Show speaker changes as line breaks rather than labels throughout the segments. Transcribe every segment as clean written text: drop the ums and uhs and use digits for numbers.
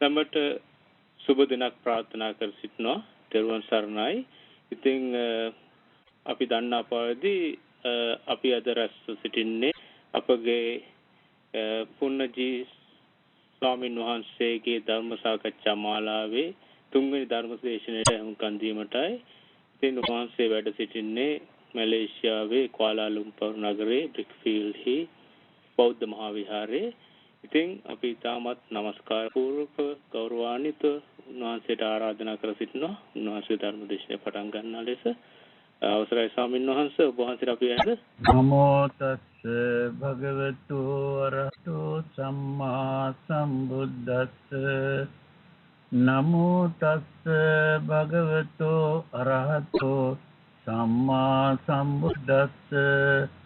සමට සුබ දිනක් ප්‍රාර්ථනා කර සිටිනවා. තෙරුවන් සරණයි. ඉතින් අපි දන්නා පරිදි අපි අද රැස් සිටින්නේ අපගේ පුන්නජී ස්වාමීන් වහන්සේගේ ධර්ම සාකච්ඡා මාලාවේ තුන්වෙනි ධර්ම දේශනාවට හුම්කන් දීමටයි. ඉතින් වහන්සේ වැඩ සිටින්නේ මැලේසියාවේ කුවාලාලම්පුර් නගරයේ බ්‍රික්ෆීල්ඩ්හි බෞද්ධ මහා විහාරයේ. ඉතින් අපි තාමත් নমස්කාර පූර්වක ගෞරවාන්විත උන්වහන්සේට ආරාධනා කර සිටිනවා. උන්වහන්සේ ධර්ම දේශනාව පටන් ගන්නා ලෙස අවසරයි ස්වාමීන් වහන්සේ. ඔබ වහන්සේට අපි ඇහෙද?
නමෝ තස්ස භගවතු අරහතෝ සම්මා සම්බුද්දස්ස නමෝ තස්ස භගවතු අරහතෝ සම්මා සම්බුද්දස්ස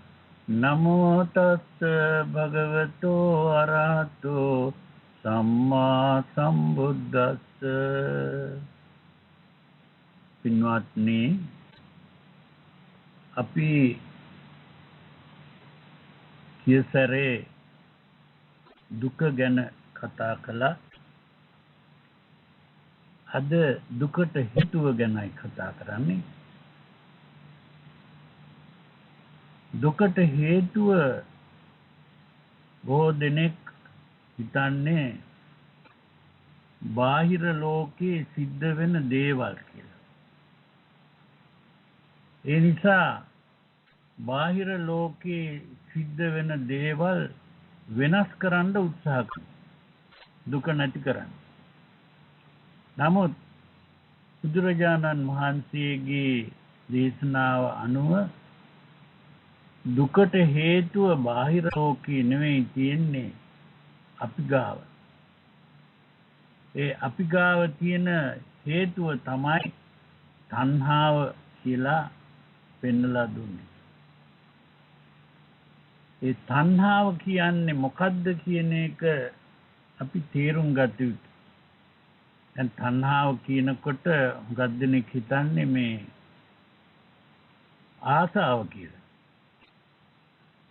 නමෝ තස්ස භගවතු අරහතෝ සම්මා සම්බුද්දස්ස. පින්වත්නි, අපි කියසරේ දුක ගැන කතා කළා. අද දුකට හේතුව ගැනයි කතා කරන්නේ. දුකට හේතුව බොහෝ දෙනෙක් හිතන්නේ බාහිර ලෝකේ සිද්ධ වෙන දේවල් කියලා. ඒ නිසා බාහිර ලෝකේ සිද්ධ වෙන දේවල් වෙනස් කරන්න උත්සාහ කරනවා. දුක නැති කරන්න. නමුත් බුදුරජාණන් වහන්සේගේ දේශනාව අනුව දුකට හේතුව බාහිර ලෝකේ නෙවෙයි තියෙන්නේ අපි ගාව. ඒ අපි ගාව තියෙන හේතුව තමයි තණ්හාව කියලා පෙන්වලා දුන්නේ. ඒ තණ්හාව කියන්නේ මොකද්ද කියන එක අපි තේරුම් ගත යුතුයි. දැන් තණ්හාව කියනකොට හුඟක් දෙනෙක් හිතන්නේ මේ ආසාව කියලා.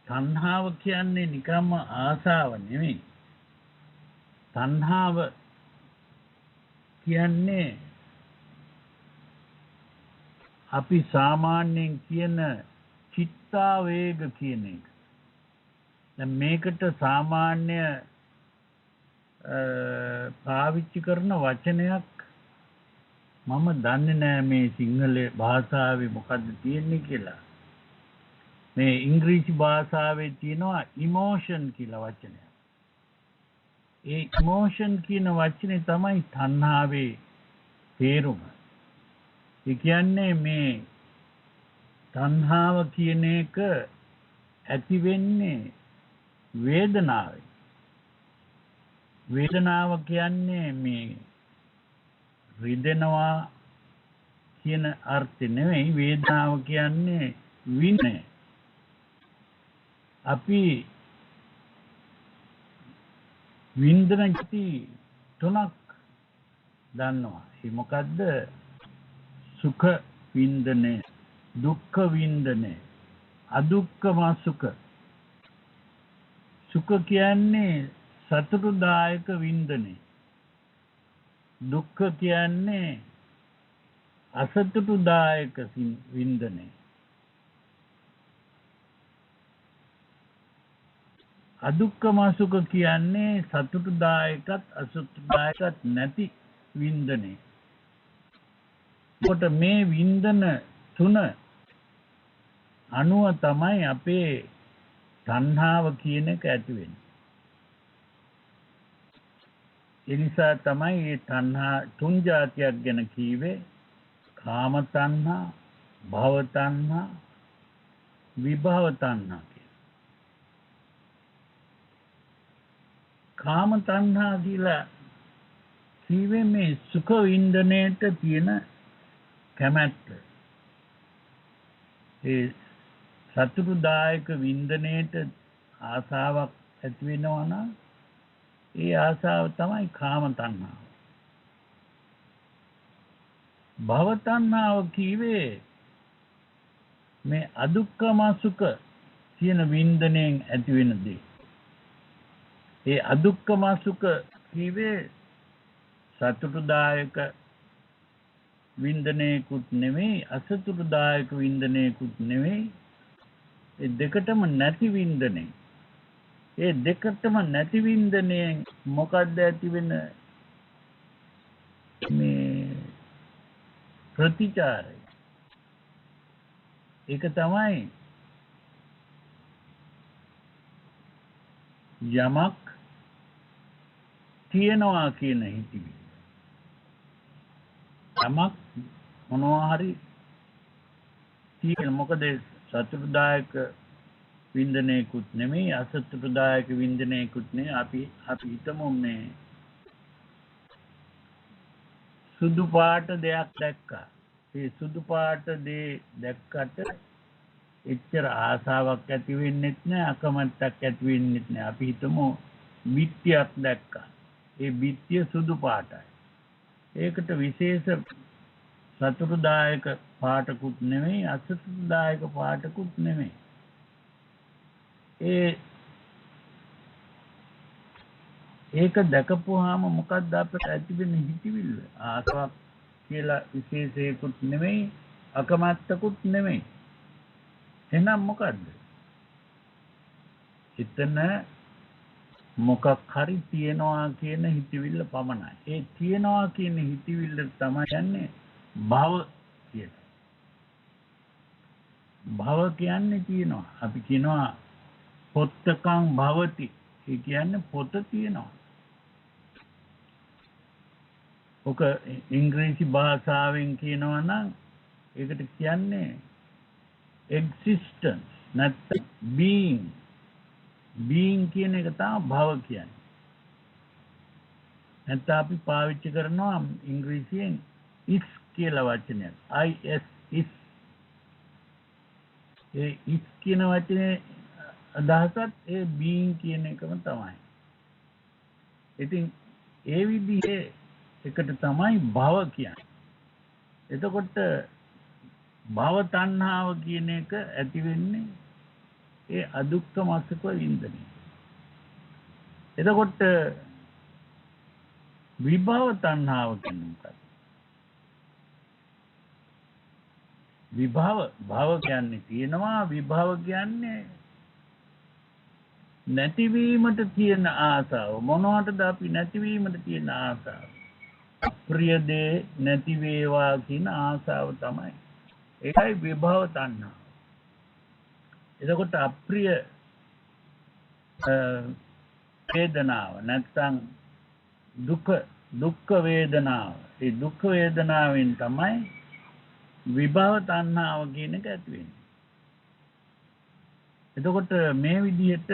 තණ්හාව කියන්නේ නිකම්ම ආසාව නෙමෙයි. තණ්හාව කියන්නේ අපි සාමාන්‍යයෙන් කියන චිත්තාවේග කියන එක. දැන් මේකට සාමාන්‍ය පාවිච්චි කරන වචනයක් මම දන්නේ නැහැ මේ සිංහල භාෂාවේ මොකද්ද තියෙන්නේ කියලා. මේ ඉංග්‍රීසි භාෂාවේ තියෙනවා ඉමෝෂන් කියලා වචනයක්. ඒ ඉමෝෂන් කියන වචනේ තමයි තණ්හාවේ තේරුම. ඒ කියන්නේ මේ තණ්හාව කියන එක ඇති වෙන්නේ වේදනාවයි. වේදනාව කියන්නේ මේ රිදෙනවා කියන අර්ථය නෙවෙයි. වේදනාව කියන්නේ විඳින. අපි විඳින කති තුනක් දන්නවා. ඒ මොකද්ද? සුඛ විඳිනේ, දුක්ඛ විඳිනේ, අදුක්ඛම සුඛ. සුඛ කියන්නේ සතුටුදායක විඳිනේ. දුක්ඛ කියන්නේ අසතුටුදායක විඳිනේ. අදුක්ඛම සුඛ කියන්නේ සතුටුදායකත් අසතුටුදායකත් නැති විඳිනේ. කොට මේ විඳින තුන අනුව තමයි අපේ තණ්හාව කියන එක ඇති වෙන්නේ. ඒ නිසා තමයි මේ තණ්හා තුන් જાතියක් ගැන කීවේ. කාම තණ්හා, භව තණ්හා, විභව තණ්හා කියලා. කාම තණ්හා කියලා කීවේ මේ සුඛ විඳිනේට තියෙන කැමැත්ත. ඒ සතුටුදායක විඳිනේට ආසාවක් ඇති වෙනවා නම් ඒ ආසාව තමයි කාම තණ්හාව. භව තණ්හාව කීවේ මේ අදුක්ඛම සුඛ කියන විඳිනෙන් ඇති වෙන දේ. ඒ අදුක්ඛම සුඛ කීවේ සතුටුදායක වින්දනයකුත් නෙවෙයි අසතුටුදායක වින්දනයකුත් නෙවෙයි ඒ දෙකටම නැති වින්දනය ඒ දෙකටම නැති වින්දනයෙන් මොකක්ද ඇති වෙන මේ ප්‍රතිචාරය ඒක තමයි යමක් තියනවා කියන හිතවිල්ල යමක් මොනවා හරි තියෙන මොකද සතුටුදායක වින්දනයකුත් නෙමෙයි අසතුටුදායක වින්දනයකුත් නෙමෙයි අපි හිතමු මේ සුදු පාට දෙයක් දැක්කා ඒ සුදු පාට දේ දැක්කට එච්චර ආසාවක් ඇති වෙන්නෙත් නෑ අකමැත්තක් ඇති වෙන්නෙත් නෑ අපි හිතමු බිත්තියක් දැක්කා ඒ බිත්තිය සුදු පාටයි ඒකට විශේෂ සතුටුදායක පාටකුත් නෙමෙයි අසතුටුදායක පාටකුත් නෙමෙයි ඒක දැකපුවාම මොකක්ද අපට ඇති වෙන හිතවිල්ල ආසාවක් කියලා විශේෂයකුත් නෙමෙයි අකමැත්තකුත් නෙමෙයි එහෙනම් මොකද්ද එතන මොකක් හරි තියනවා කියන හිතවිල්ල පමණයි ඒ තියනවා කියන හිතවිල්ල තමයි යන්නේ භව කියලා භව කියන්නේ තියනවා අපි කියනවා පොත්තකං භවති ඒ කියන්නේ පොත තියනවා ඔක ඉංග්‍රීසි භාෂාවෙන් කියනවා නම් ඒකට කියන්නේ existence නැත්නම් being කියන එක තමයි භව කියන්නේ නැත්නම් අපි පාවිච්චි කරනවා ඉංග්‍රීසියෙන් is කියලා වචනයක් is ඒ is කියන වචනේ අදහසත් ඒ being කියන එකම තමයි ඉතින් ඒ විදිහේ එකට තමයි භව කියන්නේ එතකොට භව තණ්හාව කියන එක ඇති වෙන්නේ ඒ අදුක්ඛම සුඛ වින්දනය එතකොට විභව තණ්හාව කියන්නේ මොකක්ද භව කියන්නේ තියෙනවා විභව කියන්නේ නැතිවීමට තියෙන ආසාව මොනවටද අපි නැතිවීමට තියෙන ආසාව අප්‍රිය දේ නැති වේවා කියන ආසාව තමයි ඒකයි විභව තණ්හාව එතකොට අප්‍රිය වේදනාව නැත්නම් දුක් වේදනාව ඒ දුක් වේදනාවෙන් තමයි විභව තණ්හාව කියන එක ඇති වෙන්නේ එතකොට මේ විදිහට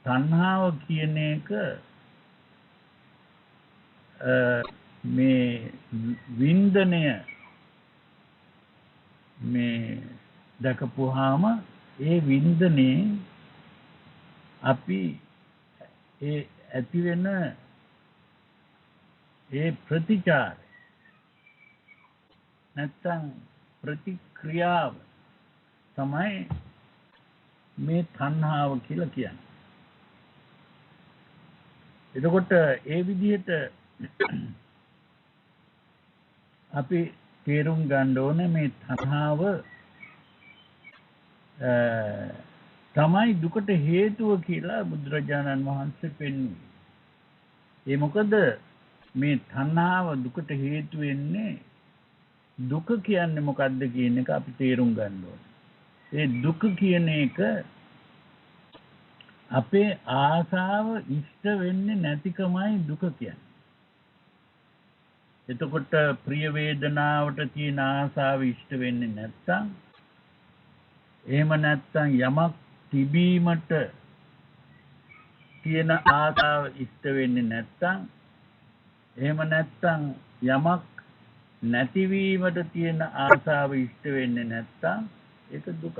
තණ්හාව කියන එක මේ වින්දනය මේ දැකපුවාම ඒ වින්දනේ අපි ඒ ඇති වෙන ඒ ප්‍රතිචාර නැත්නම් ප්‍රතික්‍රියාව තමයි මේ තණ්හාව කියලා කියන්නේ. එතකොට ඒ විදිහට අපි තේරුම් ගන්න ඕනේ මේ තණ්හාව තමයි දුකට හේතුව කියලා බුදුරජාණන් වහන්සේ පෙන්වුවේ. ඒ මොකද මේ තණ්හාව දුකට හේතු වෙන්නේ දුක කියන්නේ මොකද්ද කියන එක අපි තේරුම් ගන්න ඕනේ. ඒ දුක කියන එක අපේ ආසාව ඉෂ්ට වෙන්නේ නැතිකමයි දුක කියන්නේ. එතකොට ප්‍රිය වේදනාවට තියෙන ආසාව ඉෂ්ට වෙන්නේ නැත්නම් එහෙම නැත්නම් යමක් තිබීමට තියෙන ආසාව ඉෂ්ට වෙන්නේ නැත්නම් එහෙම නැත්නම් යමක් නැතිවීමට තියෙන ආසාව ඉෂ්ට වෙන්නේ නැත්නම් ඒක දුක.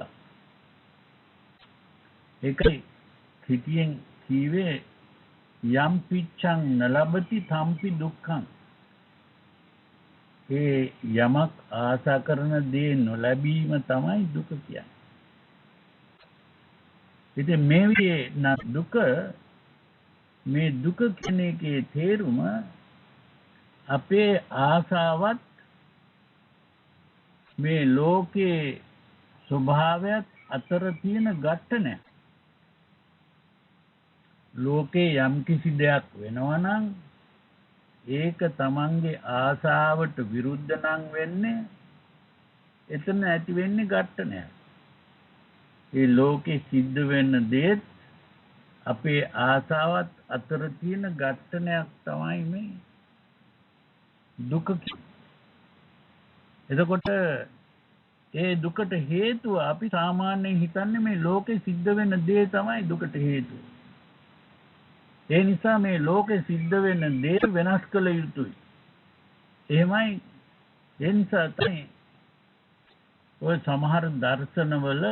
ඒකයි හිතියෙන් කීවේ යම් පිච්ඡං නලබති තම්පි දුක්ඛං. ඒ යමක් ආශා කරන දේ නොලැබීම තමයි දුක කියන්නේ. ඉතින් මේ විදිහේ දුක මේ දුක කියන එකේ තේරුම අපේ ආසාවත් මේ ලෝකේ ස්වභාවයත් අතර තියෙන ඝට්ටනය. ලෝකේ යම් කිසි දෙයක් වෙනවා නම් ඒක තමන්ගේ ආසාවට විරුද්ධ නම් වෙන්නේ එතන ඇති වෙන්නේ ඝට්ටනය. ඒ ලෝකේ සිද්ධ වෙන දේත් අපේ ආසාවත් අතර තියෙන ඝට්ටනයක් තමයි මේ දුක. එතකොට ඒ දුකට හේතුව අපි සාමාන්‍යයෙන් හිතන්නේ මේ ලෝකේ සිද්ධ වෙන දේ තමයි දුකට හේතුව. ඒ නිසා මේ ලෝකේ සිද්ධ වෙන දේ වෙනස් කළ යුතුයි. එහෙමයි. ඒ නිසා තමයි ඔය සමහර දර්ශනවල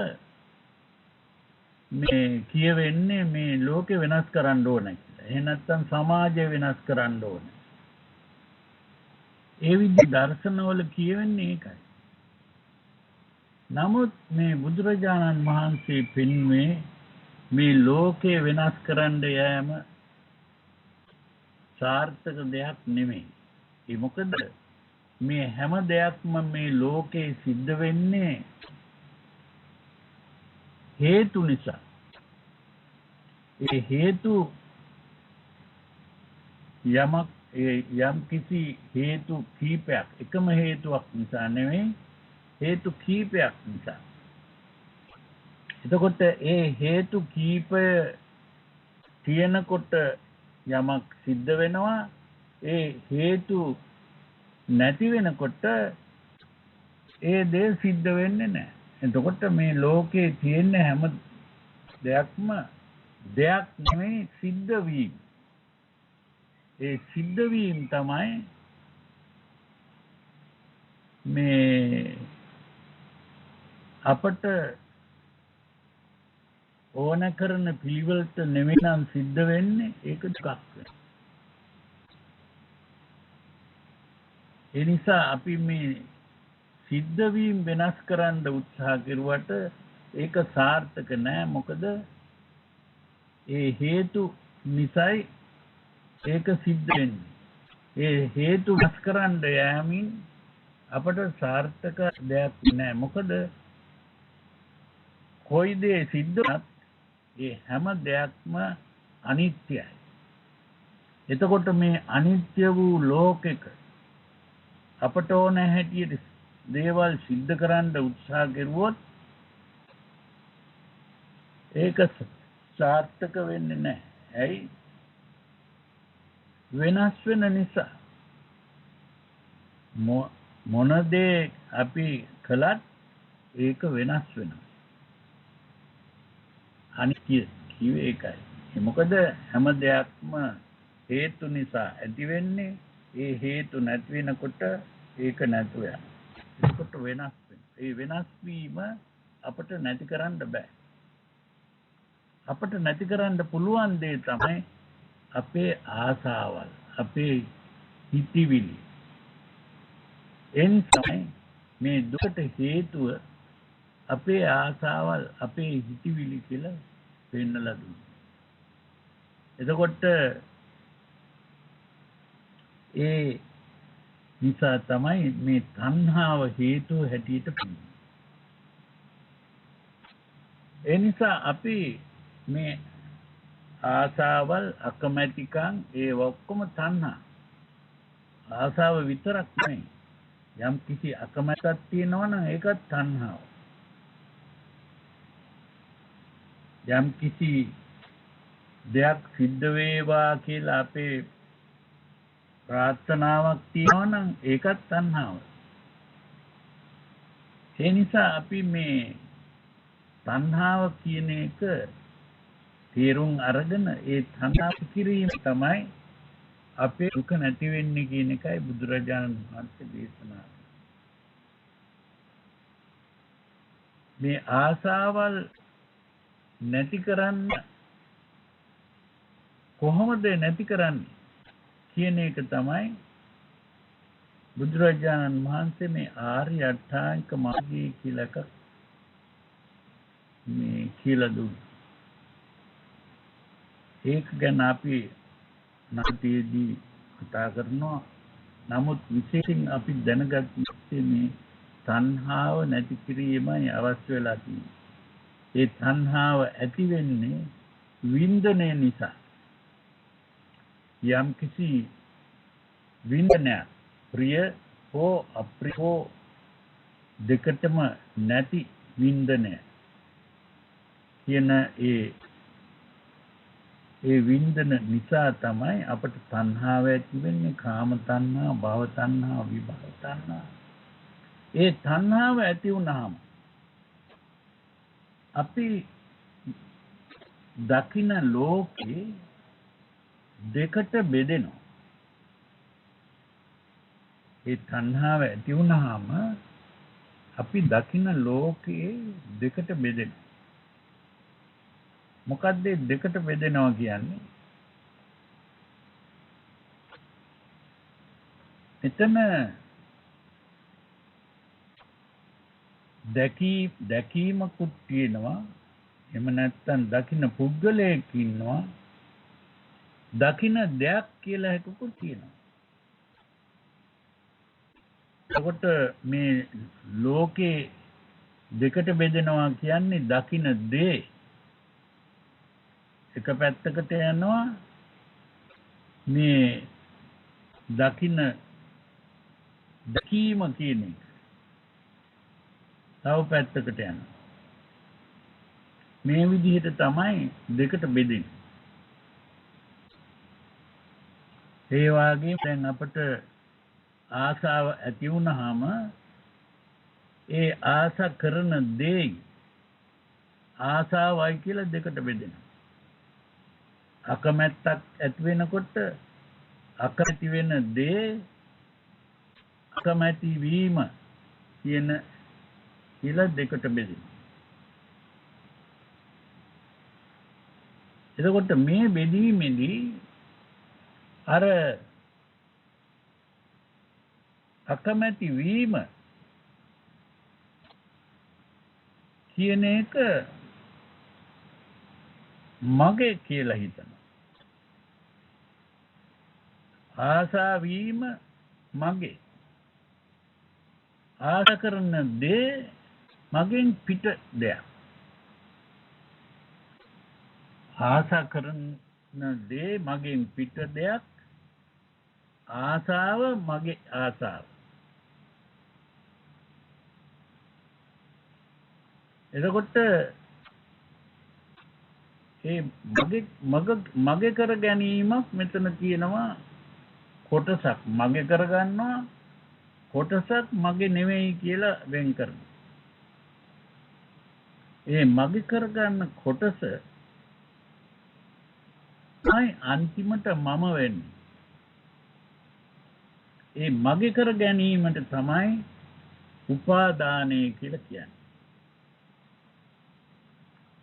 මේ කියවෙන්නේ මේ ලෝකේ වෙනස් කරන්න ඕන කියලා. එහෙ නැත්නම් සමාජය වෙනස් කරන්න ඕන. ඒ විදිහ දර්ශනවල කියවෙන්නේ ඒකයි. නමුත් මේ බුදුරජාණන් වහන්සේ පෙන්වුවේ මේ ලෝකේ වෙනස් කරන්න යෑම සාර්ථක දෙයක් නෙමෙයි. ඒ මොකද මේ හැම දෙයක්ම මේ ලෝකේ සිද්ධ වෙන්නේ හේතු නිසා. ඒ හේතු යම් කිසි හේතු කීපයක් එකම හේතුවක් නිසා නෙමෙයි හේතු කීපයක් නිසා. එතකොට ඒ හේතු කීපය තියෙනකොට යමක් සිද්ධ වෙනවා. ඒ හේතු නැති වෙනකොට ඒ දේ සිද්ධ වෙන්නේ නැහැ. එතකොට මේ ලෝකේ තියෙන හැම දෙයක්ම දෙයක් නෙමෙයි සිද්ධ වීම. ඒ සිද්ධ වීම තමයි මේ අපට ඕන කරන පිළිවෙලට නෙමෙයි නම් සිද්ධ වෙන්නේ ඒක දුකක් වෙනවා. ඒ නිසා අපි මේ සිද්ධ වීම වෙනස් කරන්න උත්සාහ කරුවට ඒක සාර්ථක නෑ. මොකද ඒ හේතු නිසායි ඒක සිද්ධ වෙන්නේ. ඒ හේතු වෙනස් කරන්න යෑමෙන් අපට සාර්ථක දෙයක් නෑ. මොකද කොයි දේ සිද්ධ වුණත් ඒ හැම දෙයක්ම අනිත්‍යයි. එතකොට මේ අනිත්‍ය වූ ලෝකෙක අපට ඕන හැටියට දේවල් සිද්ධ කරන්න උත්සාහ කරුවොත් ඒක සාර්ථක වෙන්නේ නැහැ. ඇයි? වෙනස් වෙන නිසා. මොන දේ අපි කළත් ඒක වෙනස් වෙනවා. අනිත්‍ය කිව්වේ ඒකයි. මොකද හැම දෙයක්ම හේතු නිසා ඇති වෙන්නේ. ඒ හේතු නැති වෙනකොට ඒක නැතු වෙනවා. ඒකට වෙනස් වෙනවා. ඒ වෙනස් වීම අපට නැති කරන්න බෑ. අපට නැති කරන්න පුළුවන් දේ තමයි අපේ ආසාවල්, අපේ හිතවිලි. එන්සයි මේ දුකට හේතුව අපේ ආසාවල්, අපේ හිතවිලි කියලා පෙන්නලා දුන්නා. එතකොට ඒ නිසා තමයි මේ තණ්හාව හේතුව හැටියට පෙනෙන්නේ. ඒ නිසා අපි මේ ආසාවල්, අකමැතිකම් ඒ ඔක්කොම තණ්හා. ආසාව විතරක් නෙවෙයි. යම් කිසි අකමැත්තක් තියෙනවා නම් ඒකත් තණ්හාව. යම් කිසි දෙයක් සිද්ධ වේවා කියලා අපේ ප්‍රාර්ථනාවක් තියෙනවා නම් ඒකත් තණ්හාව. ඒ නිසා අපි මේ තණ්හාව කියන එක තේරුම් අරගෙන ඒ තණ්හාව කිරීම තමයි අපේ දුක නැති වෙන්නේ කියන එකයි බුදුරජාණන් වහන්සේ දේශනා කළේ. මේ ආසාවල් නැති කරන්න කොහොමද නැති කරන්නේ කියන එක තමයි බුදුරජාණන් වහන්සේ මේ ආර්ය අෂ්ටාංගික මාර්ගය කියලා එකක් මේ කියලා දුන්නා. ඒක ගැන අපි නාට්‍යයේදී කතා කරනවා. නමුත් විශේෂයෙන් අපි දැනගත් යුත්තේ මේ තණ්හාව නැති කිරීමයි අවශ්‍ය වෙලා තියෙන්නේ. ඒ තණ්හාව ඇති වෙන්නේ වින්දනය නිසා. යම් කිසි වින්දනයක් ප්‍රිය හෝ අප්‍රිය හෝ දෙකටම නැති වින්දනය කියන ඒ වින්දන නිසා තමයි අපට තණ්හාව ඇති වෙන්නේ. කාම තණ්හා, භව තණ්හා, විභව තණ්හා. ඒ තණ්හාව ඇති වුණාම අපි දකින ලෝකේ දෙකට බෙදෙනවා. ඒ තණ්හාව ඇති වුණාම අපි දකින ලෝකේ දෙකට බෙදෙනවා. මොකක්ද දෙකට බෙදෙනවා කියන්නේ? එතන දැකීමකුත් තියෙනවා. එහෙම නැත්නම් දකින්න පුද්ගලයෙක් ඉන්නවා. දකින්න දෙයක් කියලා එකකුත් තියෙනවා. එතකොට මේ ලෝකේ දෙකට බෙදෙනවා කියන්නේ දකින්න දේ එක පැත්තකට යනවා. මේ දකින්න දැකීම කියන එක තව පැත්තකට යනවා. මේ විදිහට තමයි දෙකට බෙදෙන්නේ. ඒ වගේම දැන් අපට ආසාව ඇති වුණාම ඒ ආසා කරන දේ ආසාවයි කියලා දෙකට බෙදෙනවා. අකමැත්තක් ඇති වෙනකොට අකමැති වෙන දේ අකමැති වීම කියන කියලා දෙකට බෙදෙනවා. එතකොට මේ බෙදීමේදී අර අකමැති වීම කියන එක මගේ කියලා හිතනවා. ආසා වීම මගේ. ආශා කරන දේ මගෙන් පිට දෙයක්. ආශා කරන දේ මගෙන් පිට දෙයක්. ආසාව මගේ ආසාව. එතකොට ඒ මගේ කර ගැනීමක් මෙතන තියෙනවා කොටසක් මගේ කර ගන්නවා කොටසක් මගේ නෙවෙයි කියලා වෙන් කරනවා. ඒ මගේ කර ගන්න කොටස තමයි අන්තිමට මම වෙන්නේ. ඒ මගේ කර ගැනීමට තමයි උපාදානය කියලා කියන්නේ.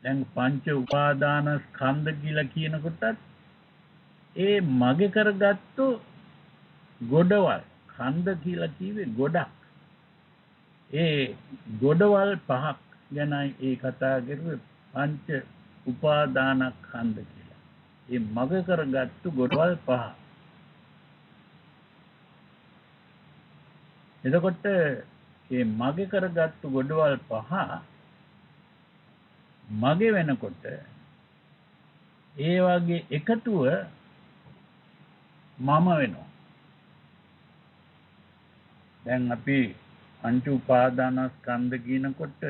දැන් පංච උපාදානස්කන්ධ කියලා කියනකොටත් ඒ මගේ කරගත්තු ගොඩවල් කන්ද කියලා කිව්වේ ගොඩක්. ඒ ගොඩවල් පහක් ගැනයි ඒ කතා කරුවේ පංච උපාදානස්කන්ධ කියලා. ඒ මගේ කරගත්තු ගොඩවල් පහ. එතකොට මේ මගේ කරගත්තු ගොඩවල් පහ මගේ වෙනකොට ඒ වගේ එකතුව මම වෙනවා. දැන් අපි පංච උපාදානස්කන්ධ කියනකොට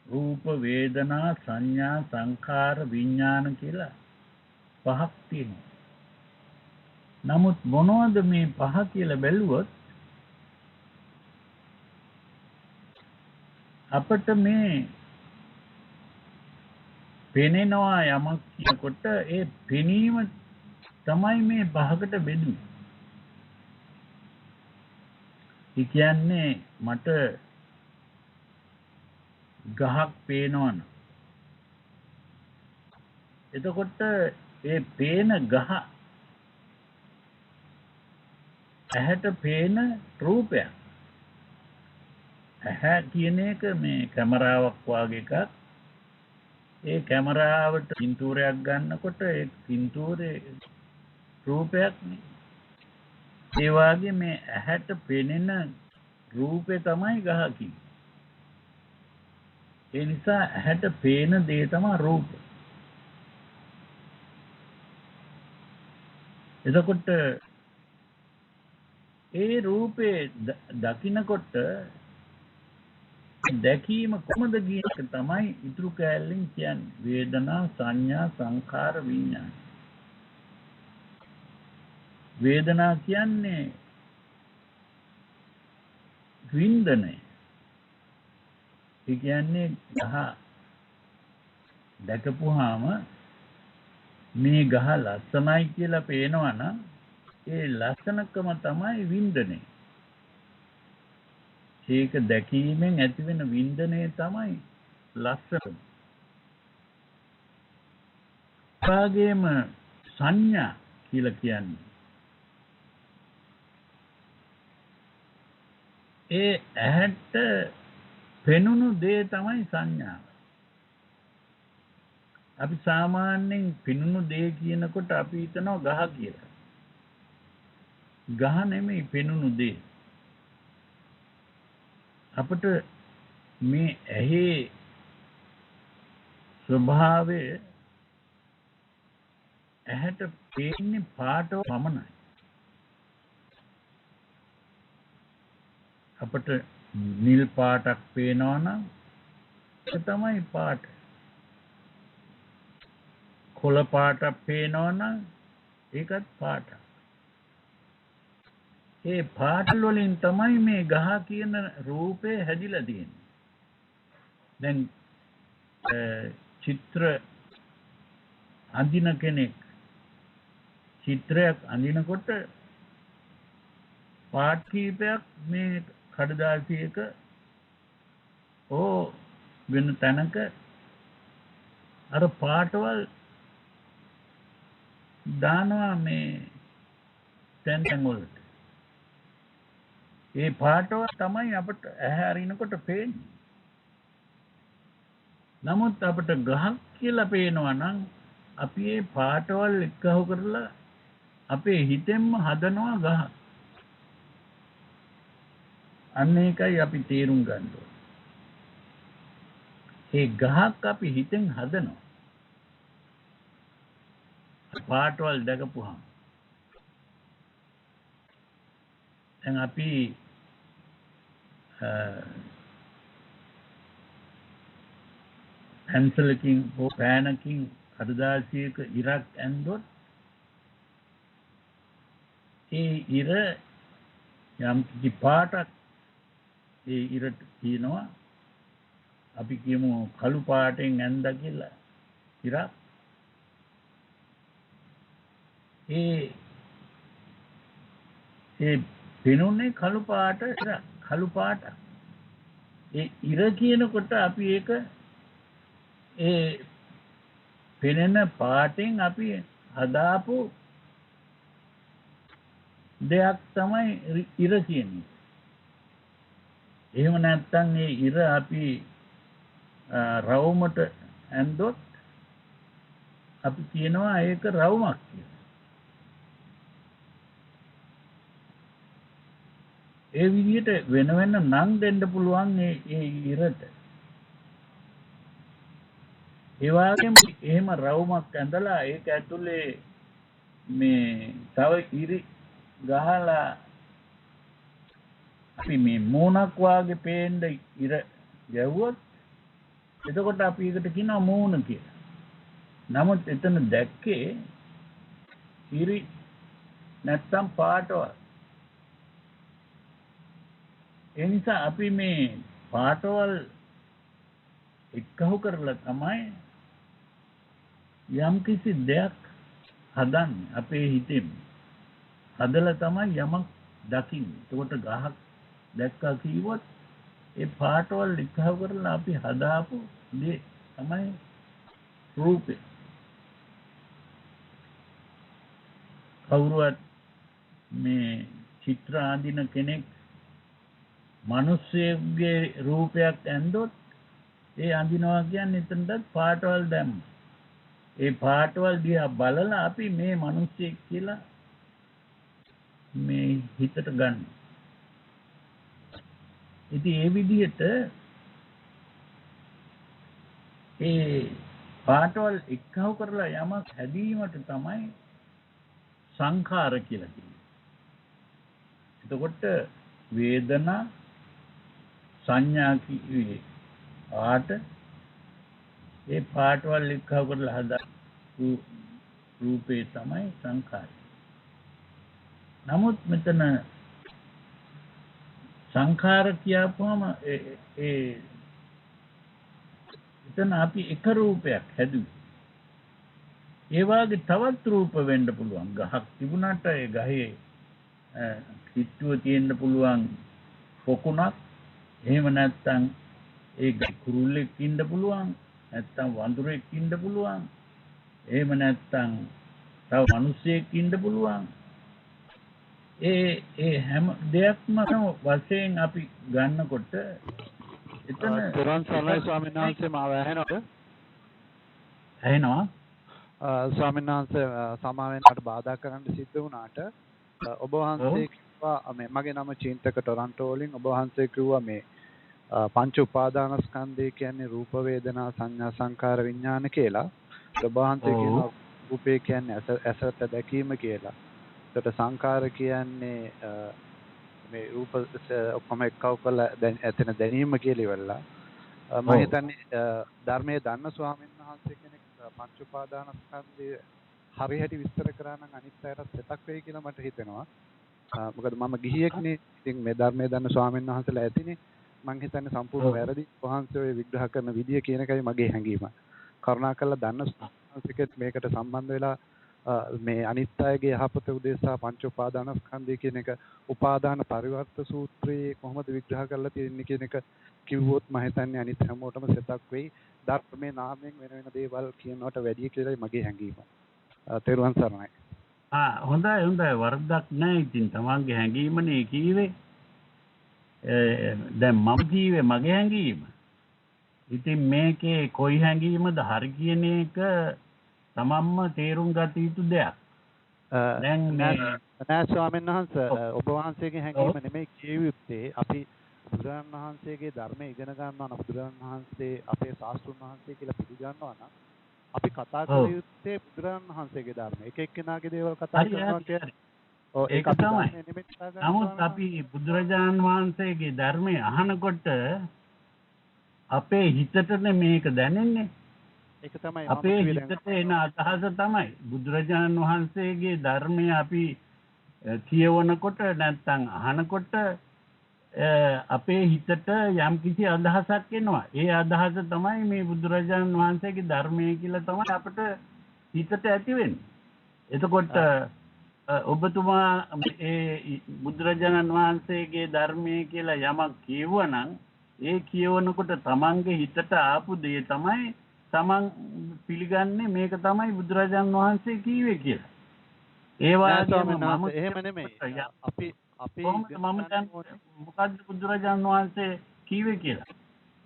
රූප වේදනා සංඥා සංඛාර විඥාන කියලා පහක් තියෙනවා. නමුත් මොනවද මේ පහ කියලා බැලුවොත් අපිට මේ පෙනෙනවා යමක් කියනකොට ඒ පෙනීම තමයි මේ පහකට බෙදුනේ. ඒ කියන්නේ මට ගහක් පේනවනේ. එතකොට ඒ පේන ගහ ඇහැට පේන රූපයක්. ඇහැ කියන එක මේ කැමරාවක් වගේ එකක්. ඒ කැමරාවට පින්තූරයක් ගන්නකොට ඒ පින්තූරේ රූපයක් නේ. ඒ වාගේ මේ ඇහැට පෙනෙන රූපේ තමයි ගහ කිව්වේ. ඒ නිසා ඇහැට පේන දේ තමයි රූප. එතකොට ඒ රූපේ දකින්නකොට දැකීම කොහොමද කියන එක තමයි ඉතුරු කැලෙන් කියන්නේ. වේදනා, සංඥා, සංඛාර, විඥාන. වේදනා කියන්නේ වින්දනය. ඒ කියන්නේ ගහ දැකපුවාම මේ ගහ ලස්සනයි කියලා පේනවනම් ඒ ලස්සනකම තමයි වින්දනය. ඒක දැකීමෙන් ඇතිවෙන වින්දනය තමයි ලස්සන. කාගේම සංඥා කියලා කියන්නේ ඒ ඇහැට පෙනුණු දේ තමයි සංඥාව. අපි සාමාන්‍යයෙන් පෙනුණු දේ කියනකොට අපි හිතනවා ගහ කියලා. ගහ නෙමෙයි පෙනුණු දේ. අපට මේ ඇහි ස්වභාවය ඇහැට පේන්නේ පාට පමණයි. අපට නිල් පාටක් පේනවා නම් ඒක තමයි පාට. කොළ පාටක් පේනවා නම් ඒකත් පාටක්. ඒ පාට වලින් තමයි මේ ගහ කියන රූපේ හැදිලා තියෙන්නේ. දැන් චිත්‍ර අඳින කෙනෙක් චිත්‍රයක් අඳිනකොට පාට කීපයක් මේ කඩදාසියක වෙන තැනක අර පාටවල් දානවා මේ තැන් වලට. ඒ පාටවල් තමයි අපට ඇහැ අරිනකොට පේන්නේ. නමුත් අපට ගහක් කියලා පේනවා නම් අපි ඒ පාටවල් එකහු කරලා අපේ හිතෙන්ම හදනවා ගහ. අන්න ඒකයි අපි තේරුම් ගන්න ඕනේ. ඒ ගහක් අපි හිතෙන් හදනවා. පාටවල් දැකපුවාම. දැන් අපි පැන්සලකින් හෝ පෑනකින් කඩදාසියක ඉරක් ඇන්දොත් ඒ ඉර යම් කිසි පාටක් ඒ ඉරට තියෙනවා. අපි කියමු කළු පාටෙන් ඇන්දා කියලා ඉරක්. ඒ පෙනුනේ කළු පාට ඉර කළු පාට. ඒ ඉර කියනකොට අපි ඒක ඒ පෙනෙන පාටෙන් අපි හදාපු දෙයක් තමයි ඉර කියන්නේ. එහෙම නැත්නම් ඒ ඉර අපි රවුමට ඇන්දොත් අපි කියනවා ඒක රවුමක් කියලා. ඒ විදිහට වෙන වෙන නම් දෙන්න පුළුවන් ඒ ඉරට. ඒ වගේම එහෙම රවුමක් ඇඳලා ඒක ඇතුලේ මේ තව ඉරි ගහලා අපි මේ මූණක් වාගේ පේන්න ඉර ගැව්වොත් එතකොට අපි ඒකට කියනවා මූණ කියලා. නමුත් එතන දැක්කේ ඉරි නැත්තම් පාටවල්. ඒ නිසා අපි මේ පාටවල් එක්කහු කරලා තමයි යම් කිසි දෙයක් හදන්නේ අපේ හිතෙන්. හදලා තමයි යමක් දකින්නේ. එතකොට ගහක් දැක්කා කිව්වොත් ඒ පාටවල් එක්කහු කරලා අපි හදාපු දේ තමයි රූපේ. කවුරුවත් මේ චිත්‍ර අඳින කෙනෙක් මිනිස්සෙගේ රූපයක් ඇන්දොත් ඒ අඳිනවා කියන්නේ එතනට පාටවල් දැම්ම. ඒ පාටවල් දිහා බලලා අපි මේ මිනිස්සෙක් කියලා මේ හිතට ගන්න. ඉතින් ඒ විදිහට ඒ පාටවල් එක්කව කරලා යමක් හැදීමට තමයි සංඛාර කියලා කියන්නේ. එතකොට වේදනා සංඥා කියේ පාට ඒ පාටවල් එක්කව කරලා හදා රූපේ තමයි සංඛාරය. නමුත් මෙතන සංඛාර කියපුවම එතන අපි එක රූපයක් හැදුවේ. ඒ වගේ තවත් රූප වෙන්න පුළුවන්. ගහක් තිබුණාට ඒ ගහේ කිට්ටුව තියෙන්න පුළුවන් පොකුණක්. එහෙම නැත්නම් ඒ කුරුල්ලෙක් ඉන්න පුළුවන්. නැත්නම් වඳුරෙක් ඉන්න පුළුවන්. එහෙම නැත්නම් තව මිනිසෙක් ඉන්න පුළුවන්. ඒ හැම දෙයක්ම වශයෙන් අපි ගන්නකොට එතන
තෙරුවන් සරණයි ස්වාමීන් වහන්සේ මාව ඇහෙනවද?
ඇහෙනවා.
ස්වාමීන් වහන්සේ සමාවෙන්නට බාධා කරන්න සිද්ධ වුණාට ඔබ වහන්සේ කිව්වා මගේ නම චින්තක ටොරන්ටෝ වලින් ඔබ වහන්සේ කිව්වා මේ පංච උපාදානස්කන්ධය කියන්නේ රූප වේදනා සංඥා සංකාර විඥාන කියලා. ඔබ වහන්සේ කියනවා රූපේ කියන්නේ ඇසට දැකීම කියලා. ඒකට සංකාර කියන්නේ මේ රූප ඔක්කොම එක්කව කරලා එතන දැනීම කියලා ඉවරලා මම හිතන්නේ ධර්මයේ දන්න ස්වාමීන් වහන්සේ කෙනෙක් පංච උපාදානස්කන්ධය හරියට විස්තර කරා නම් අනිත් අයටත් සෙතක් වෙයි කියලා මට හිතෙනවා. මොකද මම ගිහියෙක්නේ. ඉතින් මේ ධර්මයේ දන්න ස්වාමීන් වහන්සේලා ඇතිනේ. මම හිතන්නේ සම්පූර්ණ වැරදි වහන්සේ ඔය විග්‍රහ කරන විදිය කියන එකයි මගේ හැඟීම. කරුණාකරලා දන්න ස්වාමීන් මේකට සම්බන්ධ වෙලා මේ අනිත් අයගේ යහපත උදෙසා පංච උපාදානස්කන්ධය කියන එක උපාදාන පරිවර්ත සූත්‍රයේ කොහොමද විග්‍රහ කරලා තියෙන්නේ කියන එක කිව්වොත් මම හිතන්නේ අනිත් හැමෝටම සෙතක් වෙයි. ධර්මයේ නාමයෙන් වෙන වෙන දේවල් කියනවට වැඩිය කියලායි මගේ හැඟීම. තෙරුවන් සරණයි.
හොඳයි වරදක් නැහැ. ඉතින් තමන්ගේ හැඟීමනේ කීවේ. දැන් මම කීවේ මගේ හැඟීම. ඉතින් මේකේ කොයි හැඟීමද හරි කියන එක තමන්ම තේරුම් ගත යුතු දෙයක්.
දැන් නෑ ස්වාමීන් වහන්සේ ඔබ වහන්සේගේ හැඟීම නෙමෙයි කියවිත්තේ අපි බුදුරජාණන් වහන්සේගේ ධර්මය ඉගෙන ගන්නවා නම් බුදුරජාණන් වහන්සේ අපේ ශාස්ත්‍රඥ වහන්සේ කියලා පිළිගන්නවා නම් අපි කතා කළ යුත්තේ බුදුරජාණන් වහන්සේගේ ධර්මය. එක එක්කෙනාගේ දේවල් කතා කරනවා කියන්නේ
ඒක තමයි. නමුත් අපි බුදුරජාණන් වහන්සේගේ ධර්මය අහනකොට අපේ හිතටනේ මේක දැනෙන්නේ.
ඒක තමයි
අපේ හිතට එන අදහස තමයි බුදුරජාණන් වහන්සේගේ ධර්මය අපි කියවනකොට නැත්නම් අහනකොට අපේ හිතට යම් කිසි අදහසක් එනවා. ඒ අදහස තමයි මේ බුදුරජාණන් වහන්සේගේ ධර්මය කියලා තමයි අපිට හිතට ඇති වෙන්නේ. එතකොට ඔබතුමා ඒ බුදුරජාණන් වහන්සේගේ ධර්මය කියලා යමක් කියවනම් ඒ කියවනකොට තමන්ගේ හිතට ආපු දේ තමයි තමන් පිළිගන්නේ මේක තමයි බුදුරජාණන් වහන්සේ කීවේ කියලා. ඒ වගේම මම
එහෙම නෙමෙයි. අපි
මම මොකද්ද බුදුරජාණන් වහන්සේ කීවේ කියලා.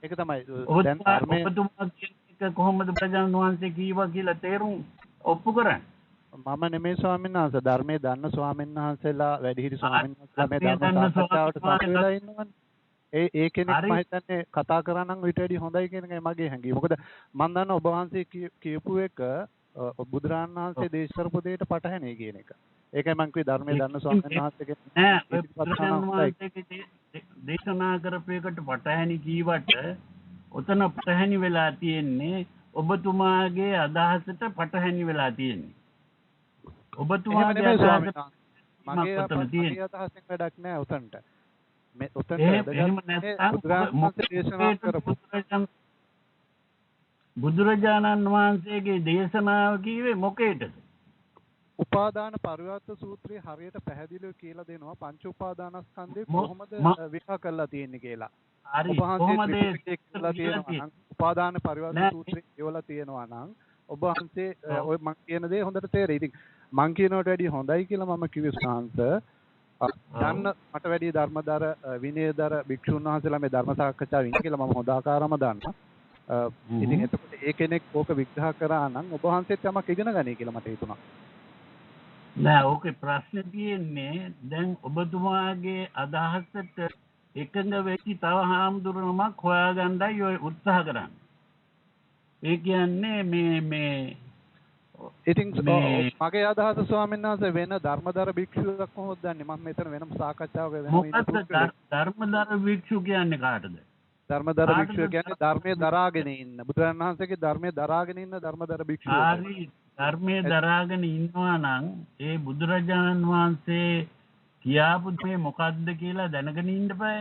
ඒක තමයි.
ඔබතුමා කියන කොහොමද බුදුරජාණන් වහන්සේ කීවා කියලා තේරුම් ඔප්පු කරන්නේ.
මම නෙමෙයි ස්වාමීන් වහන්සේ ධර්මයේ දන්න ස්වාමීන් වහන්සේලා වැඩිහිටි ස්වාමීන් වහන්සේලා මේ ධර්ම සාකච්ඡාවට සම්බන්ධ වෙලා ඉන්නවනේ. ඒ කෙනෙක් මම හිතන්නේ කතා කරා නම් ඊට වැඩි හොඳයි කියන එකයි මගේ හැඟීම. මොකද මම දන්නවා ඔබ වහන්සේ කියපු එක බුදුරජාණන් වහන්සේ දේශ කරපු දෙයට පටහැනේ කියන එක. ඒකයි මම කිව්වේ ධර්මයේ දන්න ස්වාමීන් වහන්සේගේ
දේශනා කරපු එකට පටහැනි කීවට ඔතන පටහැනි වෙලා තියෙන්නේ ඔබතුමාගේ අදහසට පටහැනි වෙලා තියෙන්නේ. ඔබතුමාගේ අදහසට
මගේ අදහසෙන් වැඩක් නෑ උතන්ට. මේ උතන්ට
බුදුරජාණන් වහන්සේගේ දේශනාව කීවේ මොකේද?
උපාදාන පරිවර්ත සූත්‍රයේ හරියට පැහැදිලිව කියලා දෙනවා පංච උපාදානස්කන්ධේ කොහොමද විභාග කරලා තියෙන්නේ කියලා.
හරි
කොහොමද කියලා තියෙනවා නම් උපාදාන පරිවර්ත සූත්‍රයේ කියවලා තියෙනවා නම් ඔබ වහන්සේ ඔය මම කියන දේ හොඳට තේරෙයි. ඉතින් මං කියනවට වැඩිය හොඳයි කියලා මම කිව්වේ ස්ථාන්ත දන්න මට වැඩි ධර්මදර විනයදර භික්ෂුන් වහන්සේලා මේ ධර්ම සාකච්ඡාව ඉන්න කියලා මම හොඳ ආකාරම දන්නවා. ඉතින් එතකොට ඒ කෙනෙක් ඕක විග්‍රහ කරා නම් ඔබ වහන්සේත් යමක් ඉගෙන ගනී කියලා මට හිතුණා.
නෑ ඕකේ ප්‍රශ්නේ තියෙන්නේ දැන් ඔබතුමාගේ අදහසට එකඟ වෙච්ච තව හාමුදුරුවමක් හොයාගන්නයි ඔය උත්සාහ කරන්නේ. ඒ කියන්නේ මේ
ඉතින්
මේ
මගේ අදහස ස්වාමීන් වහන්සේ වෙන ධර්මදර භික්ෂුවක් කොහොමද දන්නේ? මම මෙතන වෙනම සාකච්ඡාවක වෙනම ඉන්න
මොකද්ද
පුද්ගලෙක්.
ධර්මදර භික්ෂු කියන්නේ කාටද?
ධර්මදර භික්ෂුව කියන්නේ ධර්මයේ දරාගෙන ඉන්න. බුදුරජාණන් වහන්සේගේ ධර්මයේ දරාගෙන ඉන්න ධර්මදර භික්ෂුව.
හරි ධර්මයේ දරාගෙන ඉන්නවා නම් ඒ බුදුරජාණන් වහන්සේ කියාපු දේ මොකද්ද කියලා දැනගෙන ඉන්න බෑ.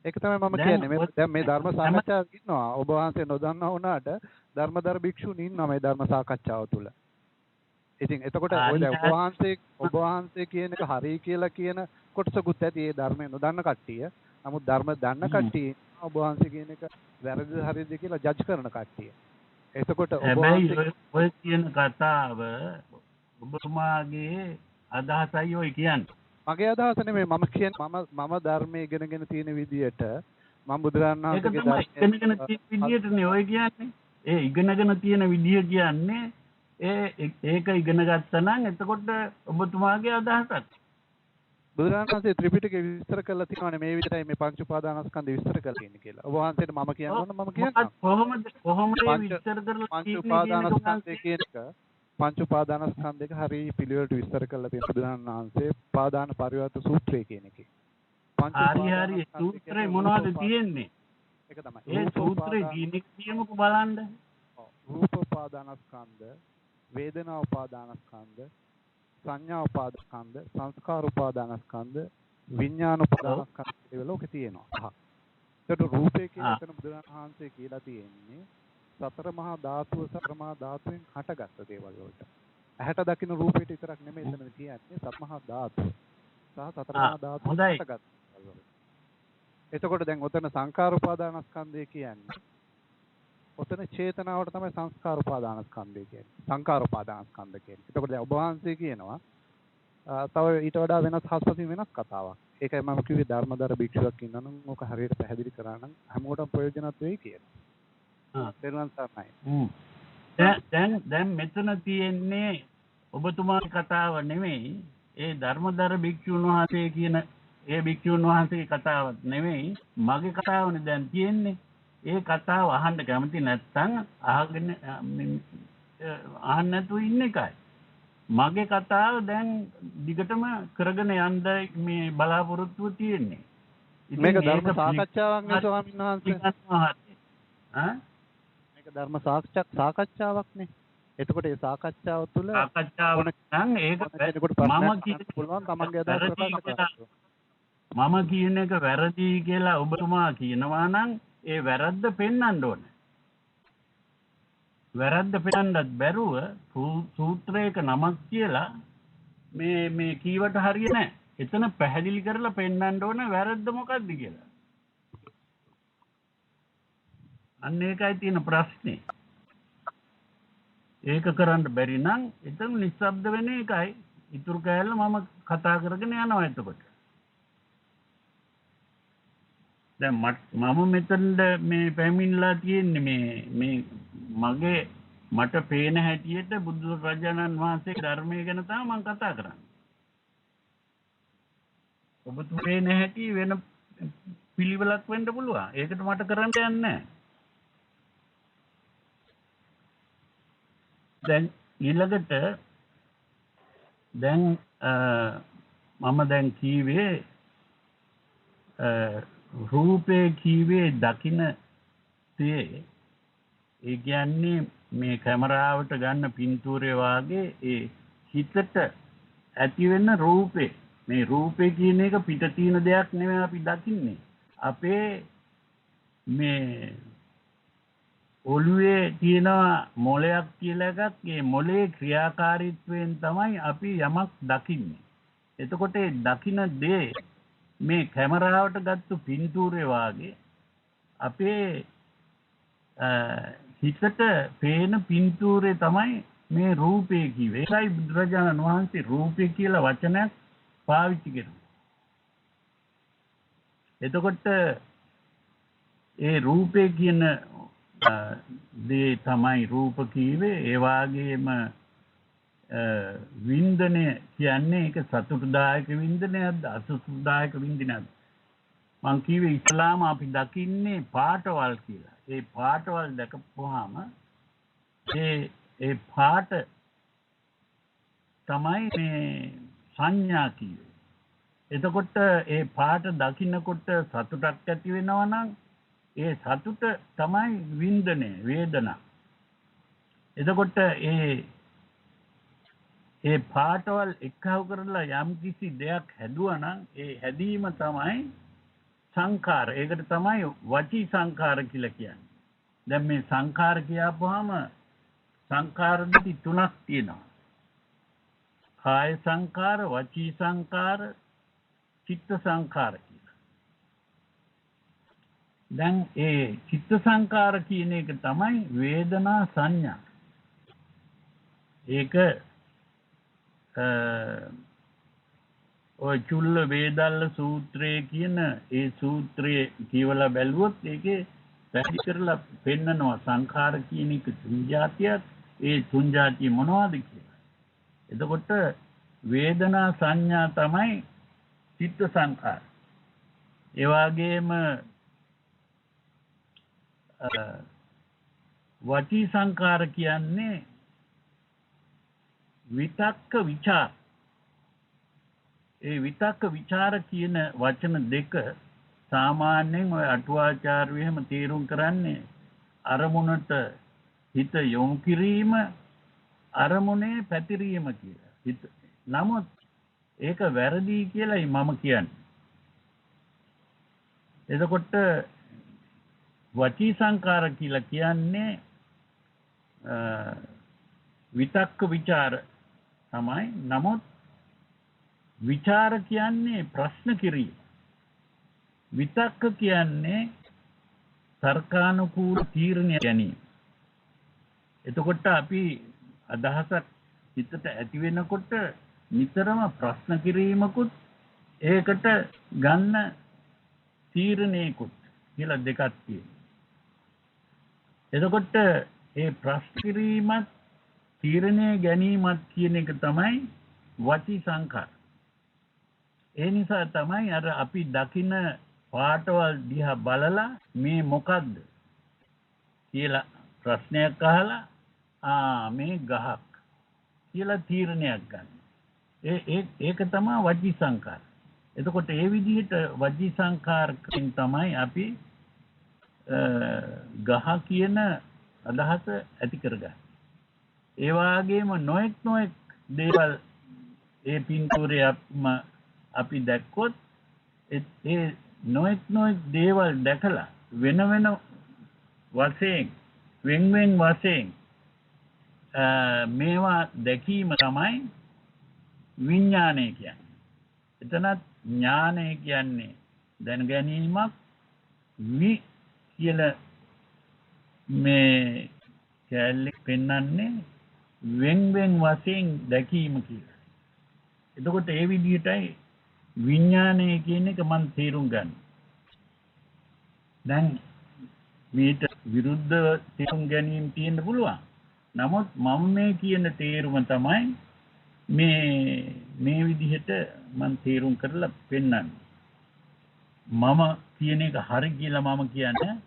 ඒක තමයි මම කියන්නේ. දැන් මේ ධර්ම සාකච්ඡාවක් ඉන්නවා. ඔබ වහන්සේ නොදන්නා වුණාට ධර්මදර භික්ෂුන් ඉන්නවා මේ ධර්ම සාකච්ඡාව තුළ. ඉතින් එතකොට ඔය ඔබ වහන්සේ කියන එක හරි කියලා කියන කොටසකුත් ඇති ඒ ධර්මය නොදන්න කට්ටිය. නමුත් ධර්ම දන්න කට්ටිය ඔබ වහන්සේ කියන එක වැරදිද හරිද කියලා ජජ් කරන කට්ටිය. එතකොට ඔබ වහන්සේ
ඔය කියන කතාව ඔබතුමාගේ අදහසයි ඔය කියන්නේ.
මගේ අදහස නෙමෙයි මම කියන්නේ මම ධර්මයේ ඉගෙනගෙන තියෙන විදියට මම බුදුරජාණන් වහන්සේගේ
ඉගෙනගෙන තියෙන විදියටනේ ඔය කියන්නේ. ඒ ඉගෙනගෙන තියෙන විදිය කියන්නේ ඒක ඉගෙන ගත්තා නම් එතකොට ඔබතුමාගේ අදහසක්.
බුදුරජාණන් වහන්සේ ත්‍රිපිටකය විස්තර කරලා තියෙනවානේ මේ විදිහටයි මේ පංච උපාදානස්කන්ධය විස්තර කරලා තියෙන්නේ කියලා. ඔබ වහන්සේට මම කියන්න ඕන මම කියන්නම්.
කොහොමද විස්තර කරලා
පංච උපාදානස්කන්ධය කියන එක පංච උපාදානස්කන්ධයක හරිය පිළිවෙලට විස්තර කරලා තියෙන බුදුරජාණන් වහන්සේ උපාදාන පරිවර්ත සූත්‍රය කියන එකේ.
හරි සූත්‍රේ මොනවද තියෙන්නේ?
ඒක තමයි.
ඒ සූත්‍රේ කියමුකෝ බලන්න.
රූප උපාදානස්කන්ධ, වේදනා උපාදානස්කන්ධ, සංඥා උපාදානස්කන්ධ, සංස්කාර උපාදානස්කන්ධ, විඥාන උපාදානස්කන්ධ කියලා ලෝකේ තියෙනවා. ඒකට රූපේ කියන එතන බුදුරජාණන් වහන්සේ කියලා තියෙන්නේ සතර මහා ධාතුව සතර මහා ධාතුවෙන් හටගත්ත දේවල් වලට. ඇහැට දකින්න රූපේට විතරක් නෙමෙයි එතන කියන්නේ සතර මහා ධාතුව. සහ සතර මහා ධාතුව හටගත්ත දේවල් වලට. එතකොට දැන් ඔතන සංඛාර උපාදානස්කන්ධය කියන්නේ ඔතන චේතනාවට තමයි සංස්කාර උපාදානස්කන්ධය කියන්නේ. සංඛාර උපාදානස්කන්ධ කියන්නේ. එතකොට දැන් ඔබ වහන්සේ කියනවා තව ඊට වඩා වෙනස් හස්පසින් වෙනස් කතාවක්. ඒකයි මම කිව්වේ ධර්මදර භික්ෂුවක් ඉන්නවා නම් ඕක හරියට පැහැදිලි කරා නම් හැමෝටම ප්‍රයෝජනවත් වෙයි කියලා. දෙනුවන් සර්ණයි.
දැන් මෙතන තියෙන්නේ ඔබතුමාගේ කතාව නෙමෙයි ඒ ධර්මදර භික්ෂුන් වහන්සේ කියන ඒ භික්ෂුන් වහන්සේගේ කතාවක් නෙමෙයි මගේ කතාවනේ දැන් තියෙන්නේ. ඒ කතාව අහන්න කැමති නැත්නම් අහන්න නැතුව ඉන්න එකයි. මගේ කතාව දැන් දිගටම කරගෙන යන්න මේ බලාපොරොත්තුව තියෙන්නේ.
මේක ධර්ම සාකච්ඡාවක් නේ ස්වාමීන් වහන්සේ. මේක ධර්ම සාකච්ඡාවක් නේ. එතකොට මේ සාකච්ඡාව තුළ
සාකච්ඡාව නම් ඒක මම කියන එක වැරදි කියලා ඔබතුමා කියනවා නම් ඒ වැරද්ද පෙන්වන්න ඕන. වැරද්ද පෙන්වන්නත් බැරුව සූත්‍රයක නමක් කියලා මේ කීවට හරිය නැහැ. එතන පැහැදිලි කරලා පෙන්වන්න ඕන වැරද්ද මොකක්ද කියලා. අන්න ඒකයි තියෙන ප්‍රශ්නේ. ඒක කරන්න බැරි නම් එතන නිස්සබ්ද වෙන එකයි. ඉතුරු කෑල්ල මම කතා කරගෙන යනවා එතකොට. දැන් මම මෙතනද මේ පැමිණලා තියෙන්නේ මේ මගේ මට පේන හැටියට බුදු රජාණන් වහන්සේ ධර්මයේ ගැන තමයි මම කතා කරන්නේ. ඔබතුමා පේන හැටි වෙන පිළිවෙලක් වෙන්න පුළුවන්. ඒකට මට කරන්න යන්නේ නැහැ. දැන් ඊළඟට දැන් මම දැන් කීවේ රූපේ කීවේ දකින්න තේ ඒ කියන්නේ මේ කැමරාවට ගන්න පින්තූරය වාගේ ඒ හිතට ඇති වෙන රූපේ මේ රූපේ කියන එක පිට තියෙන දෙයක් නෙමෙයි අපි දකින්නේ අපේ මේ ඔළුවේ තියෙන මොලයක් කියලා එකක් ඒ මොලේ ක්‍රියාකාරීත්වයෙන් තමයි අපි යමක් දකින්නේ එතකොට ඒ දකින්න දේ මේ කැමරාවට ගත්තු පින්තූරය වාගේ අපේ හිතට පේන පින්තූරේ තමයි මේ රූපේ කිව්වේ. ඒකයි බුදුරජාණන් වහන්සේ රූපේ කියලා වචනයක් පාවිච්චි කරන්නේ. එතකොට ඒ රූපේ කියන දේ තමයි රූප කිව්වේ. ඒ වාගේම වින්දනය කියන්නේ ඒක සතුටුදායක වින්දනයක්ද අසතුටුදායක වින්දනයක්ද? මං කිව්වේ ඉස්ලාම අපි දකින්නේ පාටවල් කියලා. ඒ පාටවල් දැකපුවාම ඒ පාට තමයි මේ සංඥා කියේ. එතකොට ඒ පාට දකින්නකොට සතුටක් ඇති වෙනවා නම් ඒ සතුට තමයි වින්දනය වේදනා. එතකොට ඒ පාටවල් එක්කව කරලා යම් කිසි දෙයක් හැදුවා නම් ඒ හැදීම තමයි සංඛාර. ඒකට තමයි වචී සංඛාර කියලා කියන්නේ. දැන් මේ සංඛාර කියපුවාම සංඛාර දෙක තුනක් තියෙනවා. කාය සංඛාර, වචී සංඛාර, චිත්ත සංඛාර කියලා. දැන් ඒ චිත්ත සංඛාර කියන එක තමයි වේදනා සංඥා. ඒක ඔය චුල්ල වේදල්ල සූත්‍රයේ කියන ඒ සූත්‍රයේ කියවලා බැලුවොත් ඒකේ පැහැදිලි කරලා පෙන්නනවා සංඛාර කියන එක තුන් જાතියක්. ඒ තුන් જાතිය මොනවද කියලා. එතකොට වේදනා සංඥා තමයි චිත්ත සංඛාර. ඒ වගේම වචී සංඛාර කියන්නේ විතක්ක විචාර. ඒ විතක්ක විචාර කියන වචන දෙක සාමාන්‍යයෙන් ඔය අටුවාචාර්යෝ එහෙම තේරුම් කරන්නේ අරමුණට හිත යොමු කිරීම, අරමුණේ පැතිරීම කියලා. නමුත් ඒක වැරදි කියලායි මම කියන්නේ. එතකොට වචී සංඛාර කියලා කියන්නේ විතක්ක විචාර තමයි. නමුත් විචාර කියන්නේ ප්‍රශ්න කිරීම. විතක්ක කියන්නේ තර්කානුකූල තීරණ ගැනීම. එතකොට අපි අදහසක් හිතට ඇති වෙනකොට නිතරම ප්‍රශ්න කිරීමකුත් ඒකට ගන්න තීරණයකුත් කියලා දෙකක් තියෙනවා. එතකොට ඒ ප්‍රශ්න කිරීමත් තීරණය ගැනීමත් කියන එක තමයි වචී සංඛාර. ඒ නිසා තමයි අර අපි දකින පාටවල් දිහා බලලා මේ මොකද්ද කියලා ප්‍රශ්නයක් අහලා මේ ගහක් කියලා තීරණයක් ගන්න. ඒක තමයි වචී සංඛාර. එතකොට ඒ විදිහට වචී සංඛාරයෙන් තමයි අපි ගහ කියන අදහස ඇති කරගන්නේ. ඒ වගේම නොඑක් දේවල් ඒ පින්තූරේ අපි දැක්කොත් ඒ නොඑක් දේවල් දැකලා වෙන වශයෙන් වෙන් වශයෙන් මේවා දැකීම තමයි විඥානය කියන්නේ. එතනත් ඥානය කියන්නේ දැන ගැනීමක්. වි කියලා මේ කැලේ පෙන්වන්නේ වෙන් වශයෙන් දැකීම කියලා. එතකොට ඒ විදිහටයි විඥානය කියන එක මම තේරුම් ගන්න. දැන් මේට විරුද්ධව තේරුම් ගැනීම තියෙන්න පුළුවන්. නමුත් මම මේ කියන තේරුම තමයි මේ විදිහට මම තේරුම් කරලා පෙන්නන්නේ. මම කියන එක හරි කියලා මම කියන්නේ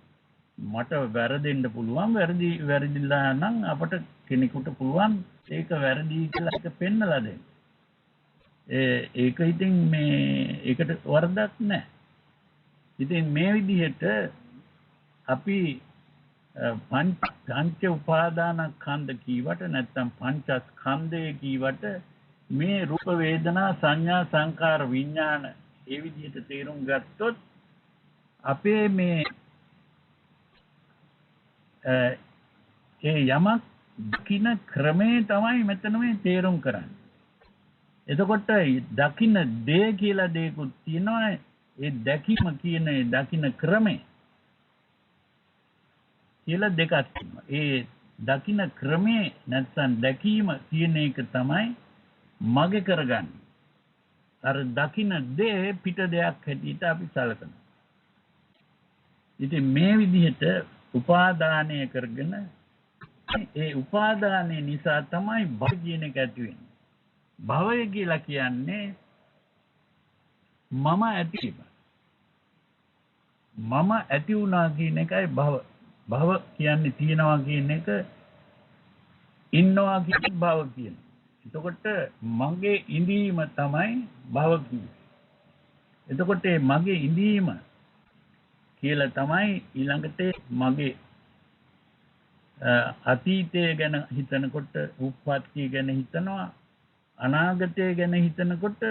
මට වැරදෙන්න පුළුවන්. වැරදිලා නම් අපට කෙනෙකුට පුළුවන් ඒක වැරදි කියලා එක පෙන්නලා දෙන්න. ඒක ඉතින් ඒකට වරදක් නැහැ. ඉතින් මේ විදිහට අපි පංච උපාදානස්කන්ධ කීවට නැත්නම් පංචස්කන්ධය කීවට මේ රූප වේදනා සංඥා සංකාර විඥාන ඒ විදිහට තේරුම් ගත්තොත් අපේ මේ ඒ යමක් දකින්න ක්‍රමේ තමයි මෙතන මේ තේරුම් කරන්නේ. එතකොට දකින්න දේ කියලා දෙයක්ත් තියෙනවා. ඒ දැකීම කියන දකින්න ක්‍රමේ කියලා දෙකක් තියෙනවා. ඒ දකින්න ක්‍රමේ නැත්නම් දැකීම කියන එක තමයි මගේ කරගන්නේ. අර දකින්න දේ පිට දෙයක් හැටියට අපි සැලකනවා. ඉතින් මේ විදිහට උපාදානය කරගෙන ඒ උපාදානයේ නිසා තමයි භව කියන එක ඇති වෙන්නේ. භවය කියලා කියන්නේ මම ඇතිවීම. මම ඇති වුණා කියන එකයි භව. භව කියන්නේ තියනවා කියන එක ඉන්නවා කියන භව කියන්නේ. එතකොට මගේ ඉඳීම තමයි භව කියන්නේ. එතකොට මගේ ඉඳීම කියලා තමයි ඊළඟට මගේ අතීතය ගැන හිතනකොට උප්පත්තිය ගැන හිතනවා අනාගතය ගැන හිතනකොට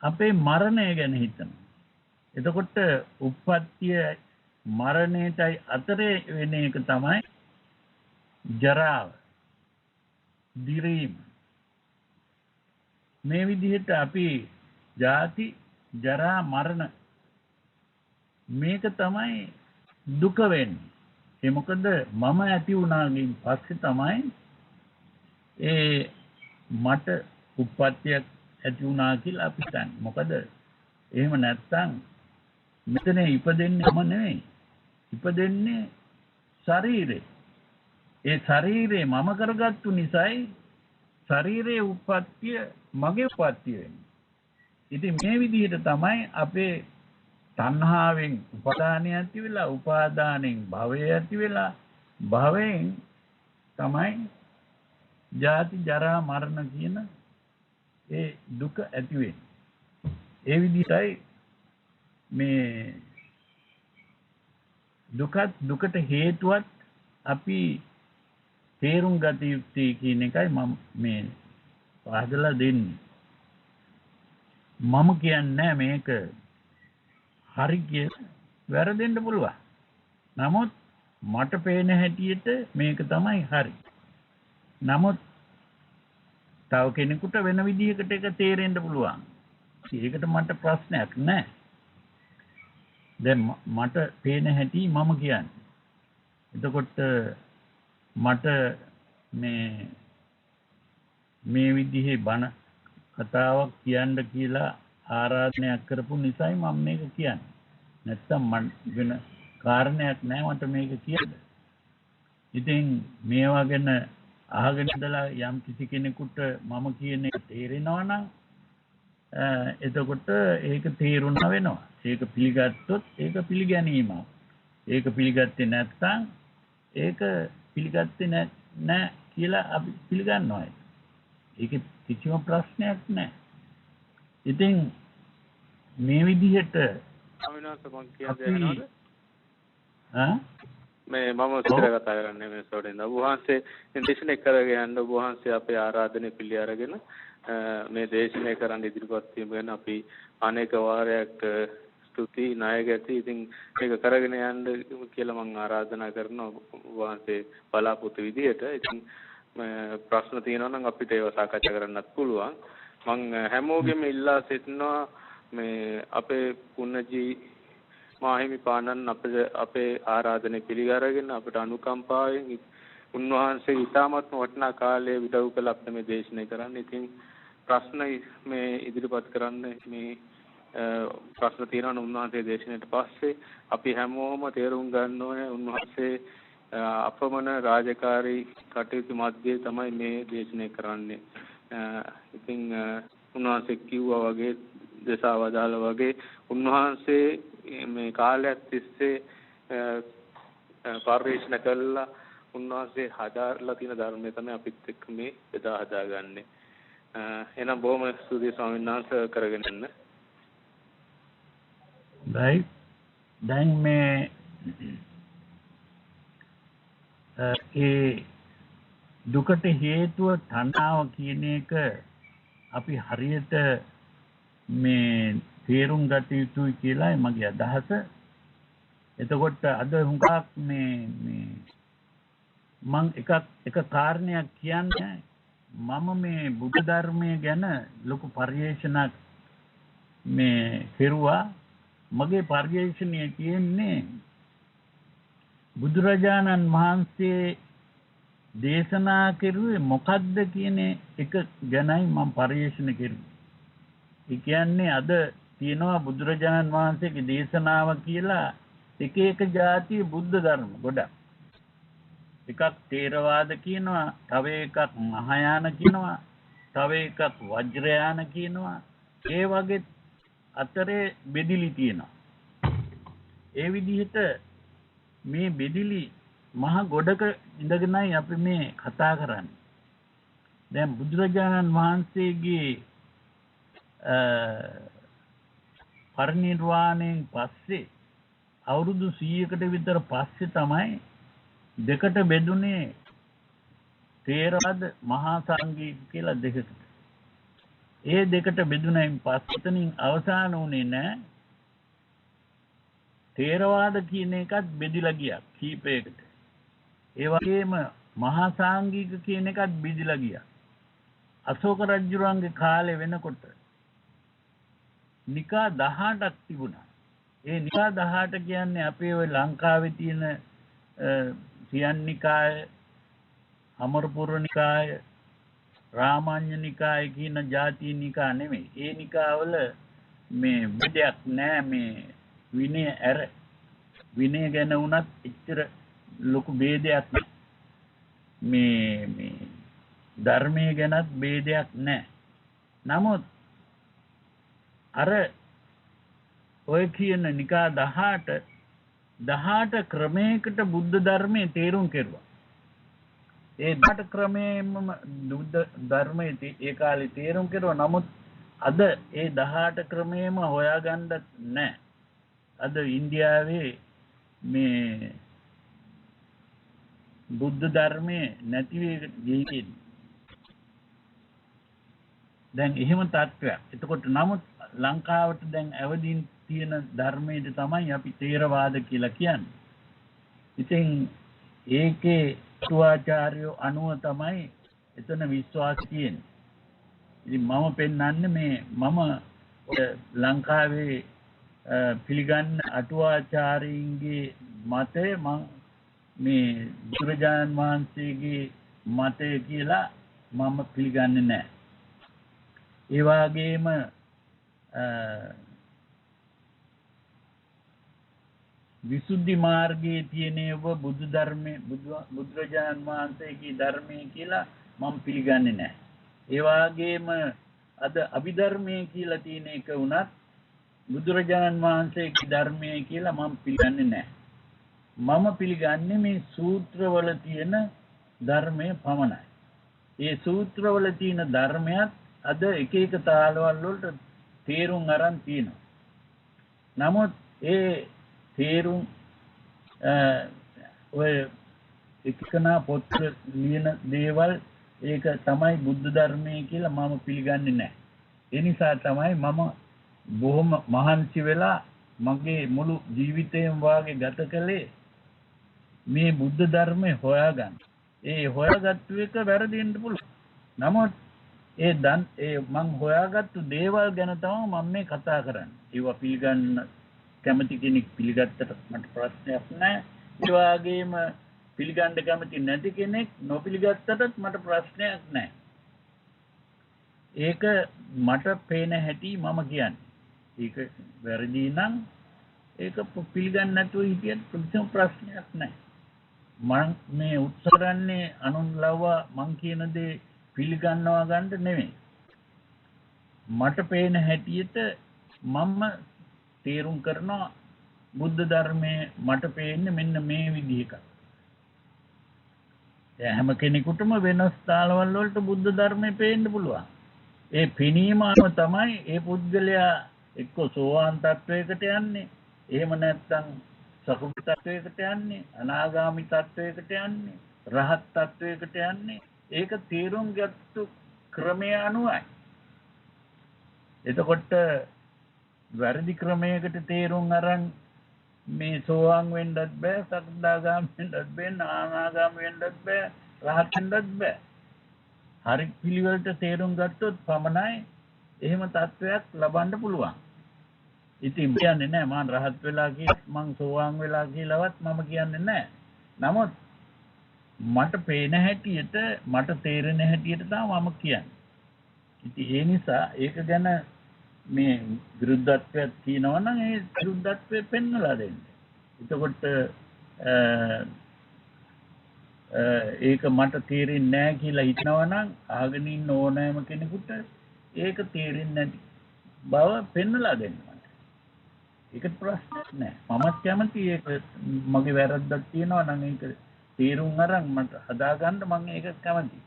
අපේ මරණය ගැන හිතනවා. එතකොට උප්පත්තිය මරණයටයි අතරේ වෙන එක තමයි ජරාව. දිරීම. මේ විදිහට අපි ජාති ජරා මරණ මේක තමයි දුක වෙන්නේ. ඒ මොකද මම ඇති වුණාගෙන් පස්සේ තමයි මට උප්පත්තියක් ඇති වුණා කියලා අපි හිතන්නේ. මොකද එහෙම නැත්නම් මෙතන ඉපදෙන්නේ මම නෙවෙයි. ඉපදෙන්නේ ශරීරේ. ඒ ශරීරේ මම කරගත්තු නිසායි ශරීරයේ උප්පත්තිය මගේ උප්පත්තිය වෙන්නේ. ඉතින් මේ විදිහට තමයි අපේ තණ්හාවෙන් උපාදානය ඇති වෙලා උපාදානෙන් භවය ඇති වෙලා භවයෙන් තමයි ජාති ජරා මරණ කියන ඒ දුක ඇති වෙන්නේ. ඒ විදිහටයි මේ දුකට හේතුවත් අපි තේරුම් ගත යුත්තේ කියන එකයි මම මේ පහදලා දෙන්නේ. මම කියන්නේ මේක හරි කියලා වැරදෙන්න පුළුවන්. නමුත් මට පේන හැටියට මේක තමයි හරි. නමුත් තව කෙනෙකුට වෙන විදිහකට ඒක තේරෙන්න පුළුවන්. ඒකට මට ප්‍රශ්නයක් නැහැ. දැන් මට පේන හැටි මම කියන්නේ. එතකොට මට මේ විදිහේ බණ කතාවක් කියන්න කියලා ආරාධනයක් කරපු නිසායි මම මේක කියන්නේ. නැත්තම් මම වෙන කාරණයක් නැහැ මට මේක කියන්න. ඉතින් මේවා ගැන අහගෙන ඉඳලා යම් කිසි කෙනෙකුට මම කියන එක තේරෙනවා නම් එතකොට ඒක තේරුණා වෙනවා. ඒක පිළිගත්තොත් ඒක පිළිගැනීමක්. ඒක පිළිගත්තේ නැත්නම් ඒක පිළිගත්තේ නැහැ කියලා අපි පිළිගන්නවා. ඒක කිසිම ප්‍රශ්නයක් නැහැ. ඉතින් මේ විදිහට
අවිනාශ මං කියන්නේ මේ මම ඉස්සර කතා කරන්නේ මේ සෝඩෙන් ඔබ වහන්සේ දේශනා කරගෙන යන්න ඔබ වහන්සේ අපේ ආරාධනෙ පිළි අරගෙන මේ දේශනා කරන්න ඉදිරිපත් වීම ගැන අපි අනේක වාරයක් ස්තුති නායකයටි ඉතින් මේක කරගෙන යන්න කියලා මම ආරාධනා කරනවා ඔබ වහන්සේ බලාපොරොත්තු විදියට. ඉතින් ප්‍රශ්න තියෙනවා නම් අපිට ඒව සාකච්ඡා කරන්නත් පුළුවන්. මම හැමෝගෙම ඉල්ලා සිටිනවා මේ අපේ පුණජී මාහිමිපාණන් අපේ ආරාධනෙ පිළිගරගෙන අපට අනුකම්පාවෙන් උන්වහන්සේ ඉතාමත්ම වටිනා කාලයේ විදව් කළ අපිට මේ දේශනය කරන්න. ඉතින් ප්‍රශ්න මේ ඉදිරිපත් කරන්න මේ ප්‍රශ්න තියෙනවා උන්වහන්සේ දේශනාවට පස්සේ අපි හැමෝම තේරුම් ගන්න ඕනේ උන්වහන්සේ අපමණ රාජකාරී කටයුතු මැද්දේ තමයි මේ දේශනය කරන්නේ. ඉතින් උන්වහන්සේ කිව්වා වගේ දසවදාල වගේ උන්වහන්සේ මේ කාලයක් තිස්සේ පරිශ්‍රණ කළා උන්වහන්සේ හදාarලා තියෙන ධර්මය තමයි අපිත් එක්ක මේ බෙදා හදාගන්නේ. එහෙනම් බොහොම ස්තුතියි ස්වාමීන් වහන්සේ කරගෙන යන්න.
දැන් මේ ඒ දුකට හේතුව තණ්හාව කියන එක අපි හරියට මේ තේරුම් ගත යුතුයි කියලායි මගේ අදහස. එතකොට අද හුඟක් මේ මම එක කාරණයක් කියන්නේ මම මේ බුද්ධ ධර්මයේ ගැන ලොකු පරිශ්‍රණයක් මේ කෙරුවා. මගේ පරිශ්‍රණය කියන්නේ බුදුරජාණන් වහන්සේ දේශනා කරුවේ මොකද්ද කියන එක ගැනයි මම පරිශ්‍රණ කරුවේ. ඒ කියන්නේ අද තියෙනවා බුදුරජාණන් වහන්සේගේ දේශනාව කියලා එක එක જાතිය බුද්ධ ධර්ම ගොඩක්. එකක් තේරවාද කියනවා, තව එකක් මහායාන කියනවා, තව එකක් වජ්‍රයාන කියනවා. ඒ වගේ අතරේ බෙදිලි තියෙනවා. ඒ විදිහට මේ බෙදිලි මහ ගොඩක ඉඳගෙනයි අපි මේ කතා කරන්නේ. දැන් බුදුරජාණන් වහන්සේගේ පරිනිර්වාණයෙන් පස්සේ අවුරුදු 100කට විතර පස්සේ තමයි දෙකට බෙදුනේ තේරවාද මහා සංඝීය කියලා දෙකකට. ඒ දෙකට බෙදුනයින් පස්සෙතනින් අවසාන වුණේ නැහැ. තේරවාද කියන එකත් බෙදිලා ගියා කීපයකට. ඒ වගේම මහා සංඝීය කියන එකත් බෙදිලා ගියා. අශෝක රජුරන්ගේ කාලේ වෙනකොට නිකා 18ක් තිබුණා. ඒ නිකා 18 කියන්නේ අපේ ওই ලංකාවේ තියෙන සියන් නිකාය, අමරපුර නිකාය, රාමඤ්ඤ නිකාය කියන ಜಾති නිකා නෙමෙයි. ඒ නිකාවල මේ බෙදයක් නෑ. මේ විනය ඇර විනය ගැන වුණත් එච්චර ලොකු ભેදයක් මේ ධර්මයේ ගැනත් ભેදයක් නෑ. නමුත් අර ඔය කියන නිකා 18 ක්‍රමයකට බුද්ධ ධර්මයේ තේරුම් කෙරුවා. ඒ 18 ක්‍රමයෙන්ම බුද්ධ ධර්මයේ ඒ කාලේ තේරුම් කෙරුවා. නමුත් අද ඒ 18 ක්‍රමයේම හොයාගන්නත් නැහැ. අද ඉන්දියාවේ මේ බුද්ධ ධර්මයේ නැති වෙන්නේ. දැන් එහෙම තත්ත්වයක්. එතකොට නමුත් ලංකාවට දැන් අවදීන් තියෙන ධර්මයේ තමයි අපි තේරවාද කියලා කියන්නේ. ඉතින් ඒකේ සුවාචාර්යෝ අනුව තමයි එතන විශ්වාස තියෙන්නේ. ඉතින් මම පෙන්නන්නේ මේ මම ලංකාවේ පිළිගන්න අටුවාචාරීන්ගේ මතය මම මේ බුදුරජාණන් වහන්සේගේ මතය කියලා මම පිළිගන්නේ නැහැ. ඒ වගේම විසුද්ධි මාර්ගයේ තියෙනව බුදු ධර්මයේ බුදුරජාණන් වහන්සේගේ ධර්මයේ කියලා මම පිළිගන්නේ නැහැ. ඒ වගේම අද අභිධර්මයේ කියලා තියෙන එක උනත් බුදුරජාණන් වහන්සේගේ ධර්මයේ කියලා මම පිළිගන්නේ නැහැ. මම පිළිගන්නේ මේ සූත්‍රවල තියෙන ධර්මයේ පමණයි. ඒ සූත්‍රවල තියෙන ධර්මයක් අද එක එක තාලවල වලට තේරුම් අරන් තියෙනවා. නමුත් ඒ තේරුම් ඔය එකකනා පොත් ලියන දේවල් ඒක තමයි බුද්ධ ධර්මයේ කියලා මම පිළිගන්නේ නැහැ. ඒ නිසා තමයි මම බොහොම මහන්සි වෙලා මගේ මුළු ජීවිතේම වාගේ ගත කළේ මේ බුද්ධ ධර්මය හොයාගන්න. ඒ හොයාගත්තු එක වැරදින්න පුළුවන්. නමුත් ඒ මං හොයාගත්තු දේවල් ගැන තමයි මම මේ කතා කරන්නේ. ඒවා පිළිගන්න කැමති කෙනෙක් පිළිගත්තට මට ප්‍රශ්නයක් නැහැ. ඒ වගේම පිළිගන්න කැමති නැති කෙනෙක් නොපිළිගත්තටත් මට ප්‍රශ්නයක් නැහැ. ඒක මට පේන හැටි මම කියන්නේ. ඒක වැරදි නම් ඒක පිළිගන්න නැතුව හිටියත් කිසිම ප්‍රශ්නයක් නැහැ. මම මේ උත්සාහ කරන්නේ අනුන් ලව්වා මං කියන දේ පිළිගන්නවා ගන්න නෙමෙයි. මට පේන හැටියට මම තේරුම් කරනවා බුද්ධ ධර්මයේ මට පේන්නේ මෙන්න මේ විදිහක. හැම කෙනෙකුටම වෙනස් තාලවල වලට බුද්ධ ධර්මයේ පේන්න පුළුවන්. ඒ පෙනීම අනුව තමයි ඒ පුද්ගලයා එක්ක සෝවාන් තත්වයකට යන්නේ. එහෙම නැත්නම් සකුට තත්වයකට යන්නේ, අනාගාමි තත්වයකට යන්නේ, රහත් තත්වයකට යන්නේ. ඒක තේරුම් ගත්තු ක්‍රමය අනුවයි. එතකොට වැරදි ක්‍රමයකට තේරුම් අරන් මේ සෝවාන් වෙන්නත් බෑ, සකදාගාමී වෙන්නත් බෑ, අනාගාමී වෙන්නත් බෑ, රහත් වෙන්නත් බෑ. හරි පිළිවෙලට තේරුම් ගත්තොත් පමණයි එහෙම තත්වයක් ලබන්න පුළුවන්. ඉතින් කියන්නේ නැහැ මම රහත් වෙලා කියලා මං සෝවාන් වෙලා කියලාවත් මම කියන්නේ නැහැ. නමුත් මට පේන හැටියට මට තේරෙන හැටියට තමයි මම කියන්නේ. ඉතින් ඒ නිසා ඒක ගැන මේ විරුද්ධත්වයක් තියෙනවා නම් ඒ විරුද්ධත්වය පෙන්වලා දෙන්න. එතකොට ඒක මට තේරෙන්නේ නැහැ කියලා හිතනවා නම් අහගෙන ඉන්න ඕනෑම කෙනෙකුට ඒක තේරෙන්නේ නැති බව පෙන්වලා දෙන්න මට. ඒකට ප්‍රශ්නයක් නැහැ. මමත් කැමති ඒක මගේ වැරද්දක් තියෙනවා නම් ඒක තේරුම් අරන් මට හදාගන්න මම ඒක කැමතියි.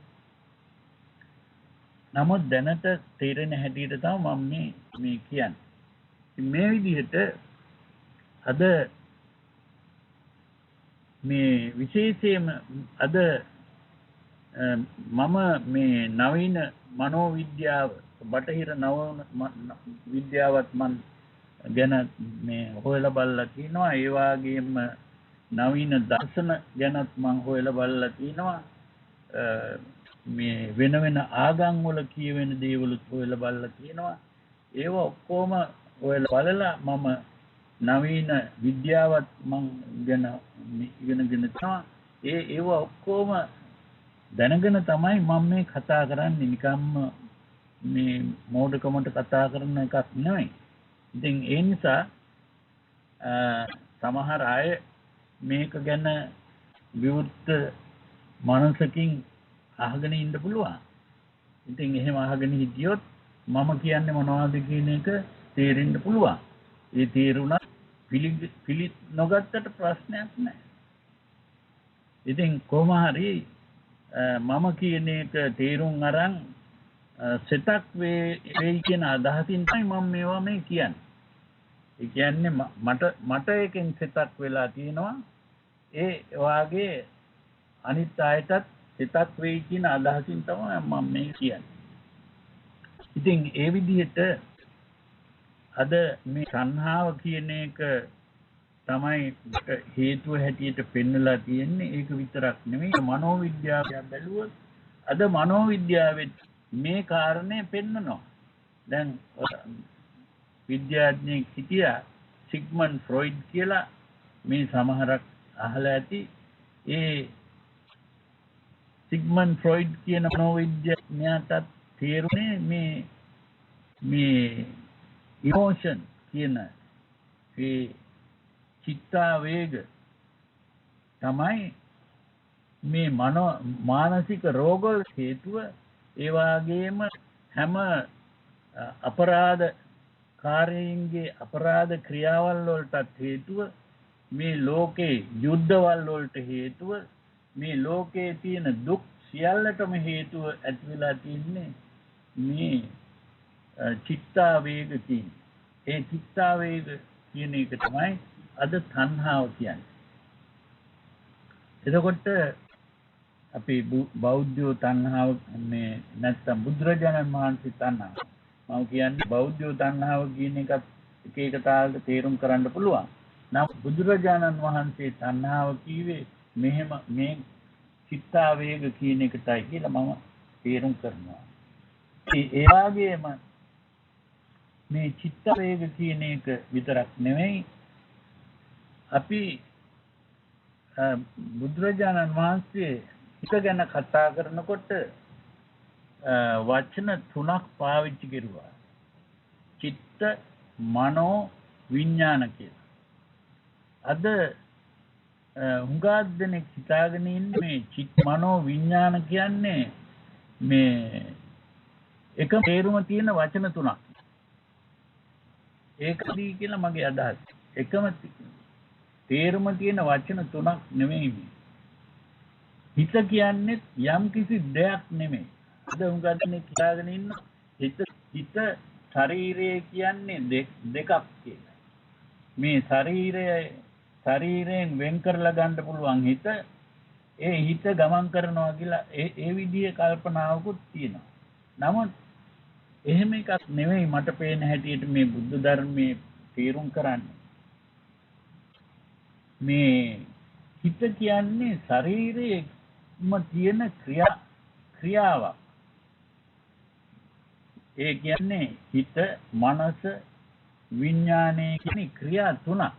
නමුත් දැනට තේරෙන හැටියට තමයි මම මේ කියන්නේ. මේ විදිහට අද මේ විශේෂයෙන්ම අද මම මේ නවීන මනෝවිද්‍යාව බටහිර නව විද්‍යාවත් මම ගැන මේ හොයලා බලලා තිනවා. ඒ වගේම නවීන දර්ශන ගැනත් මම හොයලා බලලා තිනවා. මේ වෙන වෙන ආගම් වල කියවෙන දේවලුත් හොයලා බලලා තිනවා. ඒව ඔක්කොම හොයලා බලලා මම නවීන විද්‍යාවත් මම ගැන ඉගෙනගෙන තිනවා. ඒව ඔක්කොම දැනගෙන තමයි මම මේ කතා කරන්නේ. නිකම්ම මේ මෝඩකමට කතා කරන එකක් නෙවෙයි. ඉතින් ඒ නිසා සමහර අය මේක ගැන විවෘත මනසකින් අහගෙන ඉන්න පුළුවන්. ඉතින් එහෙම අහගෙන හිටියොත් මම කියන්නේ මොනවද කියන එක තේරෙන්න පුළුවන්. ඒ තේරුණා පිළි නොගත්තට ප්‍රශ්නයක් නැහැ. ඉතින් කොහොම හරි මම කියන එක තේරුම් අරන් සෙටක් වෙයි කියන අදහසින් තමයි මම මේවා මේ කියන්නේ. ඒ කියන්නේ මට එකෙන් සෙටක් වෙලා තියෙනවා. ඒ වාගේ අනිත් අයටත් සෙටක් වෙයි කියන අදහසින් තමයි මම මේ කියන්නේ. ඉතින් ඒ විදිහට අද මේ සංහාව කියන එක තමයි හේතුව හැටියට පෙන්වලා තියෙන්නේ. ඒක විතරක් නෙමෙයි මනෝවිද්‍යාව බැලුවොත් අද මනෝවිද්‍යාවෙත් මේ කාරණේ පෙන්වනවා. දැන් විද්‍යාඥයෙක් හිටියා සිග්මන්ඩ් ෆ්‍රොයිඩ් කියලා. මේ සමහරක් අහලා ඇති. ඒ සිග්මන්ඩ් ෆ්‍රොයිඩ් කියන මනෝවිද්‍යාඥයාට තේරුනේ මේ ඉමෝෂන් කියන ඒ චිත්තාවේග තමයි මේ මානසික රෝගවල හේතුව. ඒ වගේම හැම අපරාධකාරීන්ගේ අපරාධ ක්‍රියාවල් වලටත් හේතුව මේ ලෝකේ යුද්ධවල් වලට හේතුව මේ ලෝකේ තියෙන දුක් සියල්ලටම හේතුව ඇති වෙලා තින්නේ මේ චිත්තාවේග කියන්නේ. ඒ චිත්තාවේග කියන එක තමයි අද තණ්හාව කියන්නේ. එතකොට අපි බෞද්ධයෝ තණ්හාව මේ නැත්තම් බුදුරජාණන් වහන්සේ තණ්හාව. මම කියන්නේ බෞද්ධයෝ තණ්හාව කියන එකත් එක තාලෙට තේරුම් කරන්න පුළුවන්. නම් බුදුරජාණන් වහන්සේ තණ්හාව කීවේ මෙහෙම මේ චිත්තාවේග කියන එකටයි කියලා මම තේරුම් කරනවා. ඒ වගේම මේ චිත්තාවේග කියන එක විතරක් නෙවෙයි අපි බුදුරජාණන් වහන්සේ හිත ගැන කතා කරනකොට වචන තුනක් පාවිච්චි කරුවා. චිත්ත, මනෝ, විඥාන කියලා. අද හුඟක් දෙනෙක් හිතාගෙන ඉන්නේ මේ චිත්ත, මනෝ, විඥාන කියන්නේ මේ එක තේරුම තියෙන වචන තුනක්. ඒකදී කියලා මගේ අදහස. එකම තේරුම තියෙන වචන තුනක් නෙමෙයි. හිත කියන්නේ යම් කිසි දෙයක් නෙමෙයි. අද හුඟක් දෙනෙක් හිතාගෙන ඉන්න හිත ශරීරය කියන්නේ දෙකක් කියලා. මේ ශරීරයෙන් වෙන් කරලා ගන්න පුළුවන් හිත. ඒ හිත ගමන් කරනවා කියලා ඒ විදිහේ කල්පනාවකුත් තියෙනවා. නමුත් එහෙම එකක් නෙවෙයි මට පේන හැටියට මේ බුද්ධ ධර්මයේ තේරුම් කරන්නේ. මේ හිත කියන්නේ ශරීරයේම තියෙන ක්‍රියාවක්. ඒ කියන්නේ හිත, මනස, විඥානය කියන ක්‍රියා තුනක්.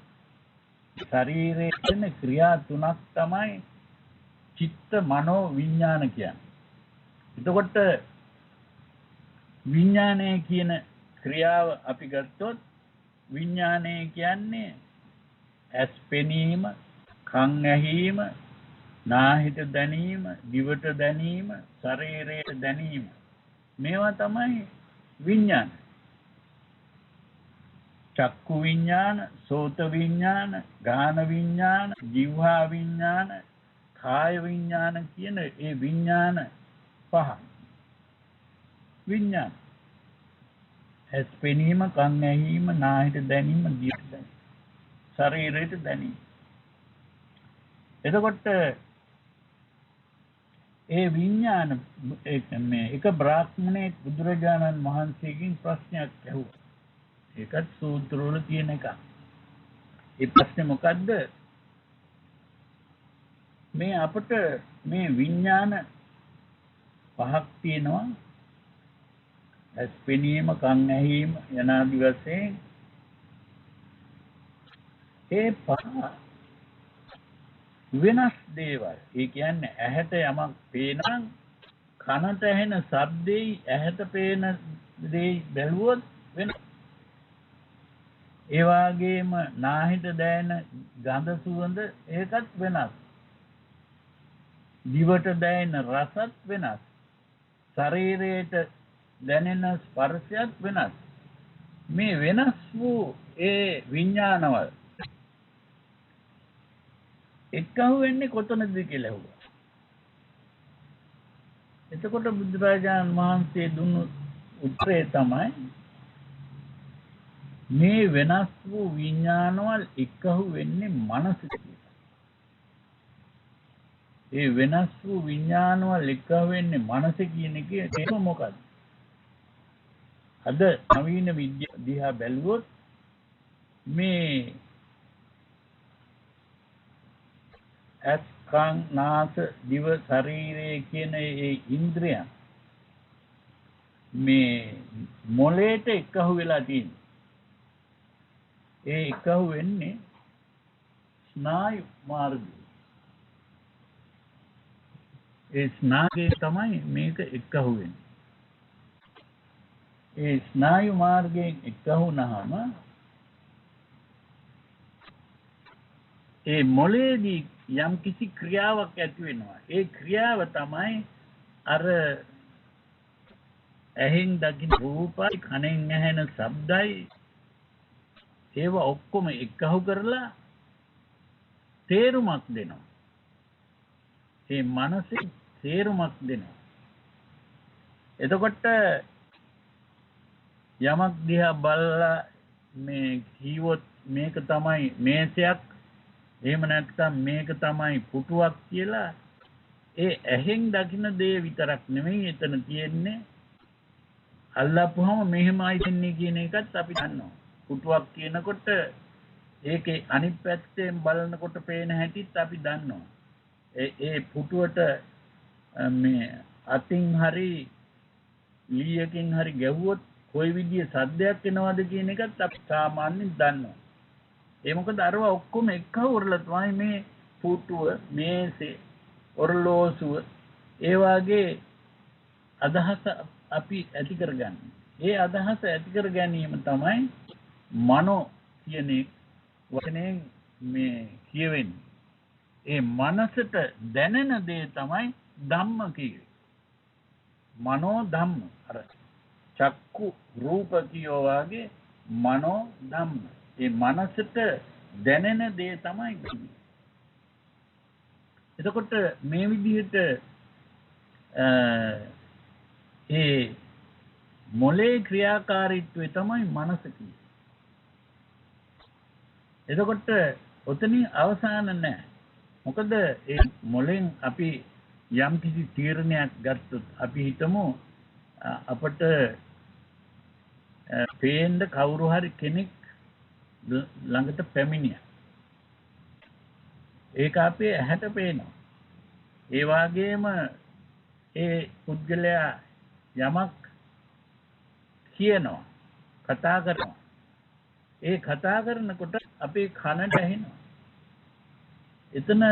ශරීරයේ තියෙන ක්‍රියා තුනක් තමයි චිත්ත, මනෝ, විඥාන කියන්නේ. එතකොට විඥානය කියන ක්‍රියාව අපි ගත්තොත් විඥානය කියන්නේ ඇස් පෙනීම, කන් ඇහිීම, නාහිත දැනීම, දිවට දැනීම, ශරීරයට දැනීම. මේවා තමයි විඥාන. චක්කු විඥාන, සෝත විඥාන, ගාන විඥාන, જીවහා විඥාන, කාය විඥාන කියන ඒ විඥාන පහ. විඥාන. ඇස් පෙනීම, කන් ඇහිීම, නාහිත දැනීම, දිවට දැනීම, ශරීරයට දැනීම. එතකොට ඒ විඥාන එක බ්‍රාහ්මණයෙක් බුදුරජාණන් වහන්සේගෙන් ප්‍රශ්නයක් ඇහුවා. ඒකත් සූත්‍රවල තියෙන එකක්. ඒ ප්‍රශ්නේ මොකද්ද? මේ අපට මේ විඥාන පහක් තියෙනවා. ඇස් පෙනීම, කන් ඇහිීම යනාදි වශයෙන් ඒ පහ වෙනස් දේවල්. ඒ කියන්නේ ඇහැට යමක් පේනවා, කනට ඇහෙන ශබ්දෙයි ඇහැට පේන දේ බැලුවොත් වෙනස්. ඒ වගේම නාහිත දැනෙන ගඳ සුවඳ ඒකත් වෙනස්. දිවට දැනෙන රසත් වෙනස්. ශරීරයට දැනෙන ස්පර්ශයත් වෙනස්. මේ වෙනස් වූ ඒ විඥානවල එක්කහුව වෙන්නේ කොතනද කියලා ඇහුවා. එතකොට බුදුරජාණන් වහන්සේ දුන්නු උත්තරේ තමයි මේ වෙනස් වූ විඥානවල එක්කහුව වෙන්නේ මනස කියලා. ඒ වෙනස් වූ විඥානවල එක්කහුව වෙන්නේ මනස කියන එකේ තේරුම මොකක්ද? අද නවීන විද්‍යාව දිහා බැලුවොත් මේ ඇස්, කන්, නාස, දිව, ශරීරය කියන ඒ ඉන්ද්‍රියන් මේ මොළයට එකහුව වෙලා තියෙනවා. ඒ එකහුව වෙන්නේ ස්නායු මාර්ගය. ඒ ස්නායුවේ තමයි මේක එකහුව වෙන්නේ. ඒ ස්නායු මාර්ගයෙන් එකහුනහම ඒ මොළයේදී යම් කිසි ක්‍රියාවක් ඇති වෙනවා. ඒ ක්‍රියාව තමයි අර ඇහෙන් දකින රූපයි, කනෙන් ඇහෙන ශබ්දයි ඒව ඔක්කොම එකහු කරලා තේරුමක් දෙනවා. ඒ මනසේ තේරුමක් දෙනවා. එතකොට යමක් දිහා බලලා මේ කීවොත් මේක තමයි මේසයක්, එහෙම නැත්නම් මේක තමයි පුටුවක් කියලා ඒ ඇහෙන් දකින දේ විතරක් නෙමෙයි එතන තියෙන්නේ. අල්ලපුවම මෙහෙමයි වෙන්නේ කියන එකත් අපි දන්නවා. පුටුවක් කියනකොට ඒකේ අනිත් පැත්තෙන් බලනකොට පේන හැටිත් අපි දන්නවා. ඒ පුටුවට මේ අතින් හරි ලීයකින් හරි ගැහුවොත් කොයි විදිහේ සද්දයක් එනවද කියන එකත් අපි සාමාන්‍යයෙන් දන්නවා. ඒ මොකද අරව ඔක්කොම එකවරලා තමයි මේ පුටුව, මේසේ, ඔරලෝසුව ඒ වාගේ අදහස අපි ඇති කරගන්නේ. ඒ අදහස ඇති කර ගැනීම තමයි මනෝ කියන වචනයෙන් මේ කියවෙන්නේ. ඒ මනසට දැනෙන දේ තමයි ධම්ම කියන්නේ. මනෝ ධම්ම. අර චක්කු රූප කියෝ වාගේ මනෝ ධම්ම. ඒ මනසට දැනෙන දේ තමයි කියන්නේ. එතකොට මේ විදිහට ඒ මොලේ ක්‍රියාකාරීත්වය තමයි මනස කියන්නේ. එතකොට ඔතනින් අවසාන නැහැ. මොකද ඒ මොලෙන් අපි යම් කිසි තීරණයක් ගත්තොත් අපි හිතමු අපට පේන්න කවුරු හරි කෙනෙක් ළඟට පැමිණියා. ඒක අපේ ඇහැට පේනවා. ඒ වගේම ඒ පුද්ගලයා යමක් කියනවා, කතා කරනවා. ඒ කතා කරනකොට අපේ කනට ඇහෙනවා. එතන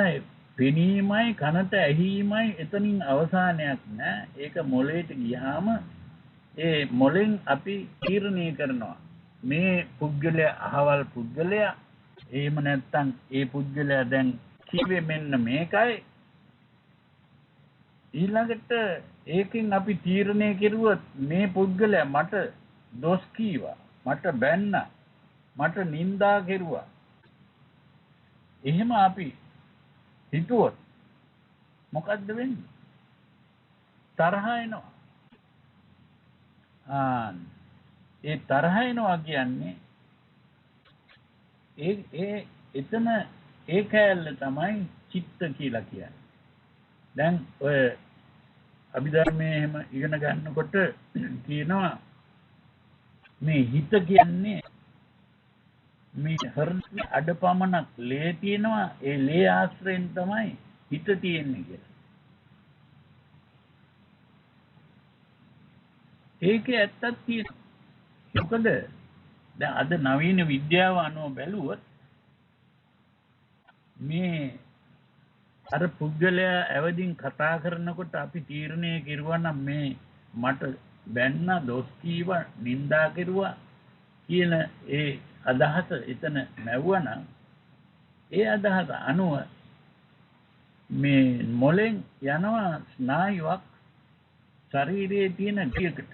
පෙනීමයි කනට ඇහිීමයි එතනින් අවසානයක් නෑ. ඒක මොළයට ගියාම ඒ මොළෙන් අපි තීරණය කරනවා. මේ පුද්ගලයා අහවල් පුද්ගලයා. එහෙම නැත්නම් ඒ පුද්ගලයා දැන් කිව්වේ මෙන්න මේකයි. ඊළඟට ඒකෙන් අපි තීරණය කෙරුවොත් මේ පුද්ගලයා මට දොස් කීවා, මට බැන්නා, මට නිඳා කෙරුවා. එහෙම අපි හිතුවොත් මොකද්ද වෙන්නේ? තරහ එනවා. ඒ තරහ එනවා කියන්නේ එතන ඒ කැලල තමයි චිත්ත කියලා කියන්නේ. දැන් ඔය අභිධර්මයේ එහෙම ඉගෙන ගන්නකොට කියනවා මේ හිත කියන්නේ මේ හෘදයේ අඩපමණක් ලේ තියෙනවා, ඒ ලේ ආශ්‍රයෙන් තමයි හිත තියෙන්නේ කියලා. ඒකේ ඇත්තක් තියෙනවා. මොකද දැන් අද නවීන විද්‍යාව අනුව බැලුවොත් මේ අර පුද්ගලයා ඇවදින් කතා කරනකොට අපි තීරණය කෙරුවා නම් මේ මට බැන්න, දොස් කීවා, නිඳා කෙරුවා කියන ඒ අදහස එතන නැවුවා නම් ඒ අදහස අනුව මේ මොලෙන් යනවා ස්නායුවක් ශරීරයේ තියෙන ටියකට.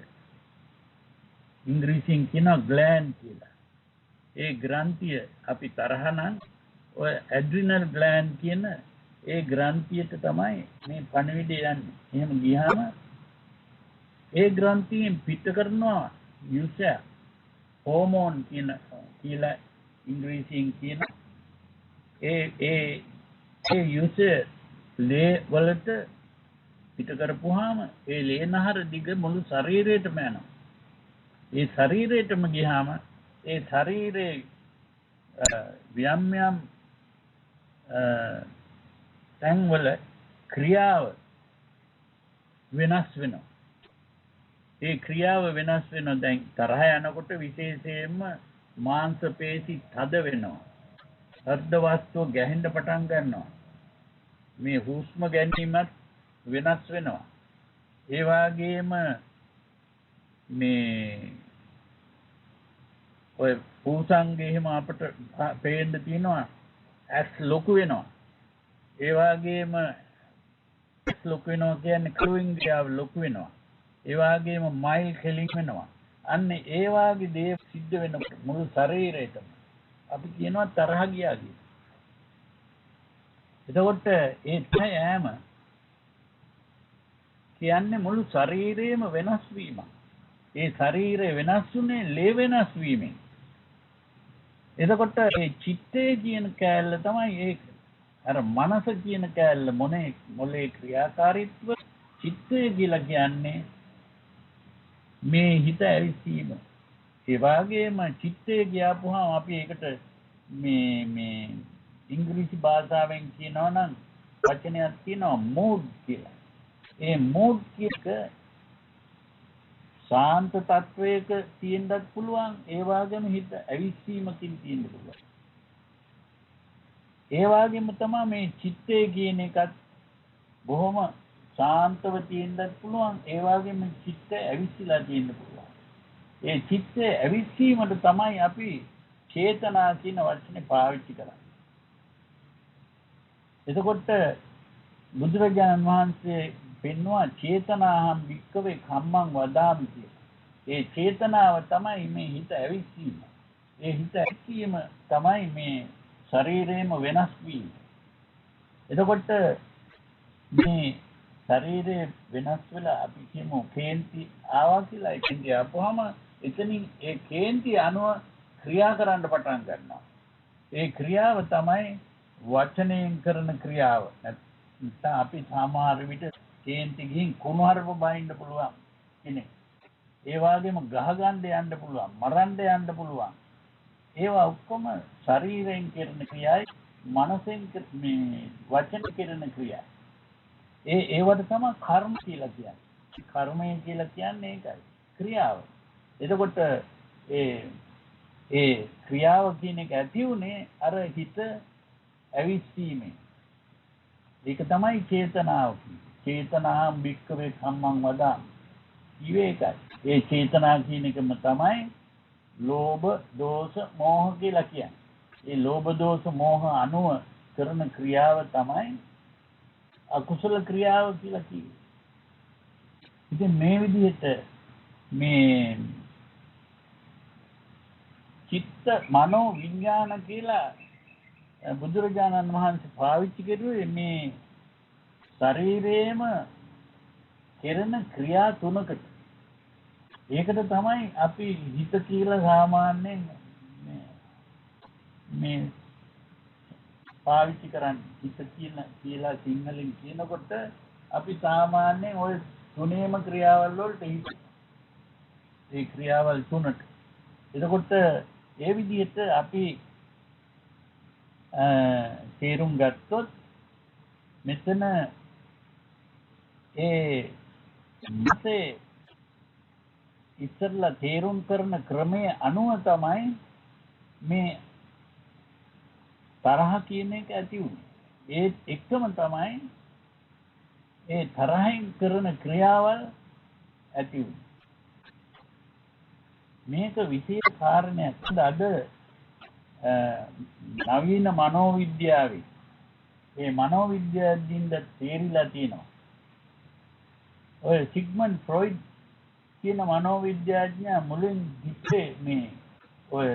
ඉංග්‍රීසියෙන් කියනවා ග්ලෑන්ඩ් කියලා. ඒ ග්‍රන්ථිය අපි තරහ නම් ඔය ඇඩ්‍රිනල් ග්ලෑන්ඩ් කියන ඒ ග්‍රන්ථියට තමයි මේ පණිවිඩය යන්නේ. එහෙම ගියාම ඒ ග්‍රන්ථියෙන් පිට කරනවා යුසර් හෝමෝන් කියලා ඉංග්‍රීසියෙන් කියන ඒ යුසර් ලේ වලට පිට කරපුවාම ඒ ලේ නහර දිග මුළු ශරීරයටම යනවා. ඒ ශරීරයටම ගියාම ඒ ශරීරයේ යම් යම් තැන්වල ක්‍රියාව වෙනස් වෙනවා. ඒ ක්‍රියාව වෙනස් වෙනවා. දැන් තරහ යනකොට විශේෂයෙන්ම මාංශ පේශි තද වෙනවා. හෘද වාස්තුව ගැහෙන්න පටන් ගන්නවා. මේ හුස්ම ගැනීමත් වෙනස් වෙනවා. ඒ වගේම මේ ඔය පූසංගේ එහෙම අපට පේන්න තියෙනවා ඇස් ලොකු වෙනවා. ඒ වගේම ඇස් ලොකු වෙනවා කියන්නේ ක්ලූයින් ගියාව ලොකු වෙනවා. ඒ වගේම මයිල් කෙලින් වෙනවා. අන්න ඒ වගේ දේ සිද්ධ වෙනකොට මුළු ශරීරයටම අපි කියනවා තරහ ගියා කියලා. එතකොට ඒ ඡායම කියන්නේ මුළු ශරීරයම වෙනස් වීමක්. ඒ ශරීරය වෙනස් වුනේ ලේ වෙනස් වීමෙන්. එතකොට ඒ චිත්තය කියන කෑල්ල තමයි ඒක. අර මනස කියන කෑල්ල මොලේ ක්‍රියාකාරීත්ව. චිත්තය කියලා කියන්නේ මේ හිත ඇවිස්සීම. ඒ වගේම චිත්තය කියපුවාම අපි ඒකට මේ ඉංග්‍රීසි භාෂාවෙන් කියනවා නම් වචනයක් තියෙනවා මූඩ් කියලා. ඒ මූඩ් කියක ශාන්ත තත්වයක තියෙන්නත් පුළුවන්. ඒ වගේම හිත ඇවිස්සීමකින් තියෙන්න පුළුවන්. ඒ වගේම තමයි මේ චිත්තය කියන එකත් බොහොම ශාන්තව තියෙන්නත් පුළුවන්. ඒ වගේම චිත්ත ඇවිස්සීලා තියෙන්න පුළුවන්. ඒ චිත්ත ඇවිස්සීමට තමයි අපි චේතනා කියන වචනේ පාවිච්චි කරන්නේ. එතකොට බුදුරජාණන් වහන්සේ පෙන්වුවා චේතනාහම් වික්කවේ කම්මං වදාමි කියලා. ඒ චේතනාව තමයි මේ හිත ඇවිස්සීම. ඒ හිත ඇවිස්සීම තමයි මේ ශරීරයේම වෙනස් වීම. එතකොට මේ ශරීරයේ වෙනස් වෙලා අපි කියමු කේන්ති ආවා කියලා. ඒකෙන් ආපුවම එතනින් ඒ කේන්ති අනුව ක්‍රියා කරන්න පටන් ගන්නවා. ඒ ක්‍රියාව තමයි වචනයෙන් කරන ක්‍රියාව. නැත්නම් අපි සමහර විට කේන්ති ගිහින් කුණුහරුප බයින්න පුළුවන් කෙනෙක්. ඒ වගේම ගහ ගන්න යන්න පුළුවන්, මරන්න යන්න පුළුවන්. ඒවා ඔක්කොම ශරීරයෙන් කරන ක්‍රියායි, මනසෙන් මේ වචන කරන ක්‍රියායි. ඒවට තමයි කර්ම කියලා කියන්නේ. කර්මය කියලා කියන්නේ ඒකයි. ක්‍රියාව. එතකොට ඒ ක්‍රියාව කියන එක ඇති උනේ අර හිත ඇවිස්සීමෙන්. ඒක තමයි චේතනාව කියන්නේ. චේතනාම් වික්කවේ කම්මං වදාමි. ඒකයි. ඒ චේතනා කියන එකම තමයි ලෝභ, දෝෂ, මෝහ කියලා කියන්නේ. ඒ ලෝභ, දෝෂ, මෝහ අනුව කරන ක්‍රියාව තමයි අකුසල ක්‍රියාව කියලා කියන්නේ. ඉතින් මේ විදිහට මේ චිත්ත මනෝ විඥාන කියලා බුදුරජාණන් වහන්සේ පාවිච්චි කරුවේ මේ ශරීරයේම කෙරෙන ක්‍රියා තුනකට. ඒකට තමයි අපි හිත කියලා සාමාන්‍යයෙන් මේ පාවිච්චි කරන්නේ. හිත කියලා සිංහලෙන් කියනකොට අපි සාමාන්‍යයෙන් ওই තුනේම ක්‍රියාවල් වලට හිත. ඒ ක්‍රියාවල් තුනට. එතකොට ඒ විදිහට අපි තේරුම් ගත්තොත් මෙතන ඒ මතේ ඉස්සරලා තේරුම් කරන ක්‍රමයේ අනුව තමයි මේ තරහ කියන එක ඇති වුනේ. ඒ එකම තමයි ඒ තරහින් කරන ක්‍රියාවල් ඇති වුනේ. මේක විශේෂ කාරණයක්. අද නවීන මනෝවිද්‍යාවේ ඒ මනෝවිද්‍යාවෙන්ද තේරිලා තියෙනවා. ඔය සිග්මන්ඩ් ෆ්‍රොයිඩ් කියන මනෝවිද්‍යාඥයා මුලින් හිතේ මේ ඔය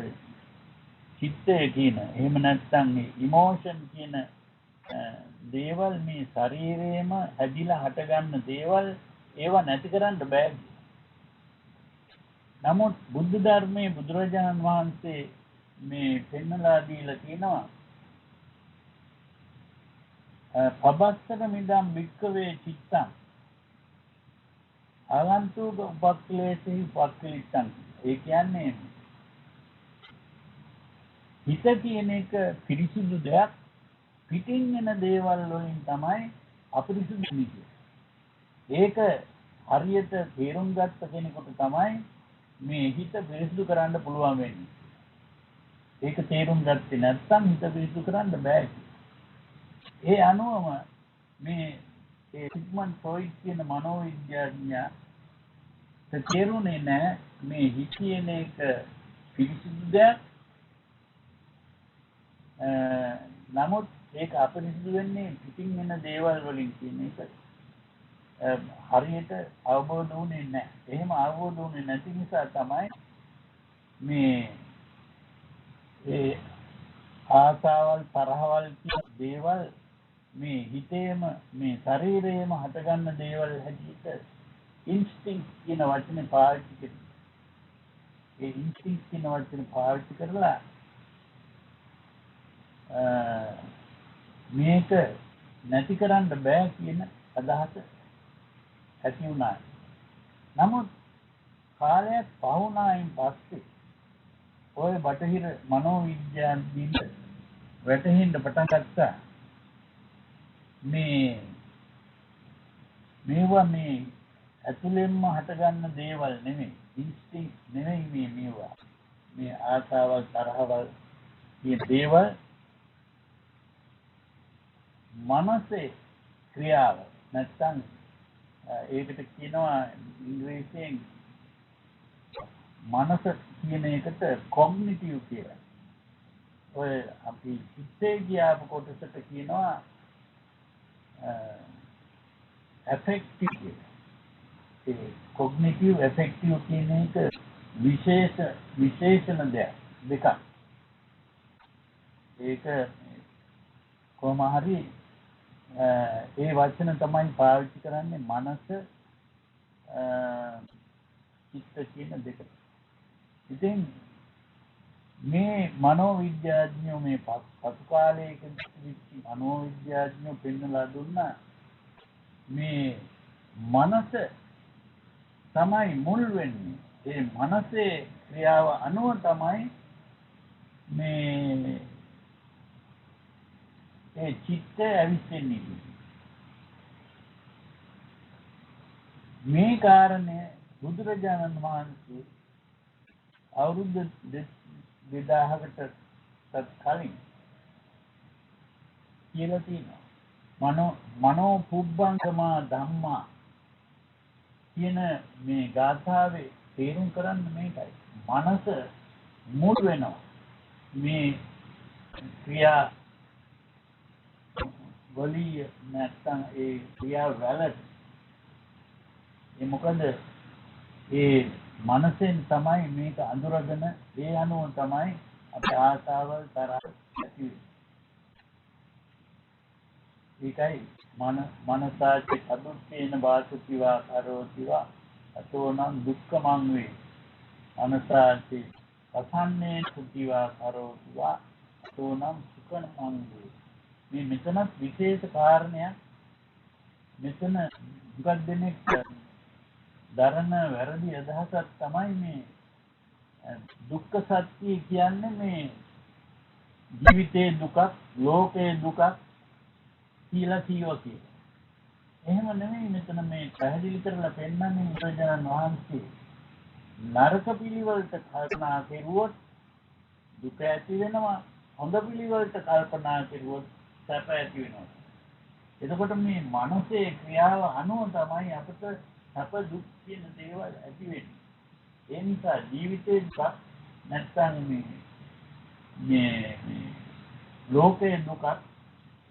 චිත්තය කියන එහෙම නැත්නම් මේ ඉමෝෂන් කියන දේවල් මේ ශරීරයේම හැදිලා හටගන්න දේවල් ඒවා නැති කරන්න බෑ. නමුත් බුද්ධ ධර්මයේ බුදුරජාණන් වහන්සේ මේ පෙන්වලා දීලා තියෙනවා පබස්සක මිදම් වික්කවේ චිත්තං ආගන්තුක උපක්ලේශී උපක්ලිටං. ඒ කියන්නේ හිත කියන එක පිරිසුදු දෙයක්. පිටින් එන දේවල් වලින් තමයි අපිරිසුදු වෙන්නේ. ඒක හරියට තේරුම් ගත්ත කෙනෙකුට තමයි මේ හිත පිරිසුදු කරන්න පුළුවන් වෙන්නේ. ඒක තේරුම් ගත්තේ නැත්නම් හිත පිරිසුදු කරන්න බෑ. ඒ අනුවම මේ සිග්මන්ඩ් ෆ්‍රොයිඩ් කියන මනෝවිද්‍යාඥයා තේරුනේ නැහැ මේ හිත කියන එක පිරිසුදු දෙයක්. නමුත් ඒක අපිරිසුදු වෙන්නේ පිටින් එන දේවල් වලින් කියන එක හරියට අවබෝධ වුණේ නැහැ. එහෙම අවබෝධ වුණේ නැති නිසා තමයි මේ ඒ ආසාවල් තරහවල් කියන දේවල් මේ හිතේම මේ ශරීරයේම හටගන්න දේවල් හැටියට ඉන්ස්ටින්ක්ට් කියන වචනේ පාවිච්චි කරනවා. ඒ ඉන්ස්ටින්ක්ට් කියන වචනේ පාවිච්චි කරලා මේක නැති කරන්න බෑ කියන අදහස ඇති වුණා. නමුත් කාලයක් පහුණායින් පස්සේ ඔය බටහිර මනෝවිද්‍යාවෙන් වැටහෙන්න පටන් ගත්තා මේවා මේ ඇතුළෙන්ම හටගන්න දේවල් නෙමෙයි. ඉන්ස්ටින්ක්ට් නෙමෙයි මේවා. මේ ආසාවල් තරහවල් කියන දේවල් මනසේ ක්‍රියාව. නැත්නම් ඒකට කියනවා ඉංග්‍රීසියෙන් මනස කියන එකට කොග්නිටිව් කියලා. ඔය අපි හිතේ ගියාපු කොටසට කියනවා affective කියලා. ඒ කොග්නිටිව් affective කියන එක විශේෂණ දෙකක්. ඒක කොහොම හරි ඒ වචන තමයි පාවිච්චි කරන්නේ මනස චිත්ත කියන දෙක. ඉතින් මේ මනෝවිද්‍යාඥයෝ මේ පසු කාලයකදී මනෝවිද්‍යාඥයෝ පෙන්වලා දුන්නා මේ මනස තමයි මුල් වෙන්නේ. ඒ මනසේ ක්‍රියාව අනුව තමයි මේ ඒ චිත්තය ඇවිස්සෙන්නේ. මේ කාරණය බුදුරජාණන් වහන්සේ අවුරුදු 2000කට කලින් කියලා තියෙනවා. මනෝ පුබ්බංකමා ධම්මා කියන මේ ගාථාවේ තේරුම් කරන්න මේකයි. මනස මුල් වෙනවා මේ ක්‍රියා වලිය නැත්නම් ඒ ක්‍රියා වලට ඒ මොකද ඒ මනසෙන් තමයි මේක අඳුරගෙන ඒ අනුව තමයි අපේ ආසාවල් තරහ ඇති වෙන්නේ. ඒකයි මනසාච අදුත්තේන වාසුතිවා කරෝතිවා අතෝනම් දුක්ඛමං වේ. මනසාච පසන්නේ සුතිවා කරෝතිවා අතෝනම් සුඛමං වේ. මේ මෙතනත් විශේෂ කාරණයක්. මෙතන දුක් දෙනෙක් දරන වැරදි අදහසක් තමයි මේ දුක්ඛ සත්‍ය කියන්නේ මේ ජීවිතේ දුකක්, ලෝකේ දුකක් කියලා කියවකේ. එහෙම නෙමෙයි මෙතන මේ පැහැදිලි කරලා පෙන්නන්නේ බුදුරජාණන් වහන්සේ. නරක පිළිවෙලට කල්පනා කෙරුවොත් දුක ඇති වෙනවා. හොඳ පිළිවෙලට කල්පනා කෙරුවොත් සැප ඇති වෙනවා. එතකොට මේ මනසේ ක්‍රියාව අනුව තමයි අපිට සැප දුක් කියන දේවල් ඇති වෙන්නේ. ඒ නිසා ජීවිතේ දුක් නැත්නම් මේ ලෝකේ දුක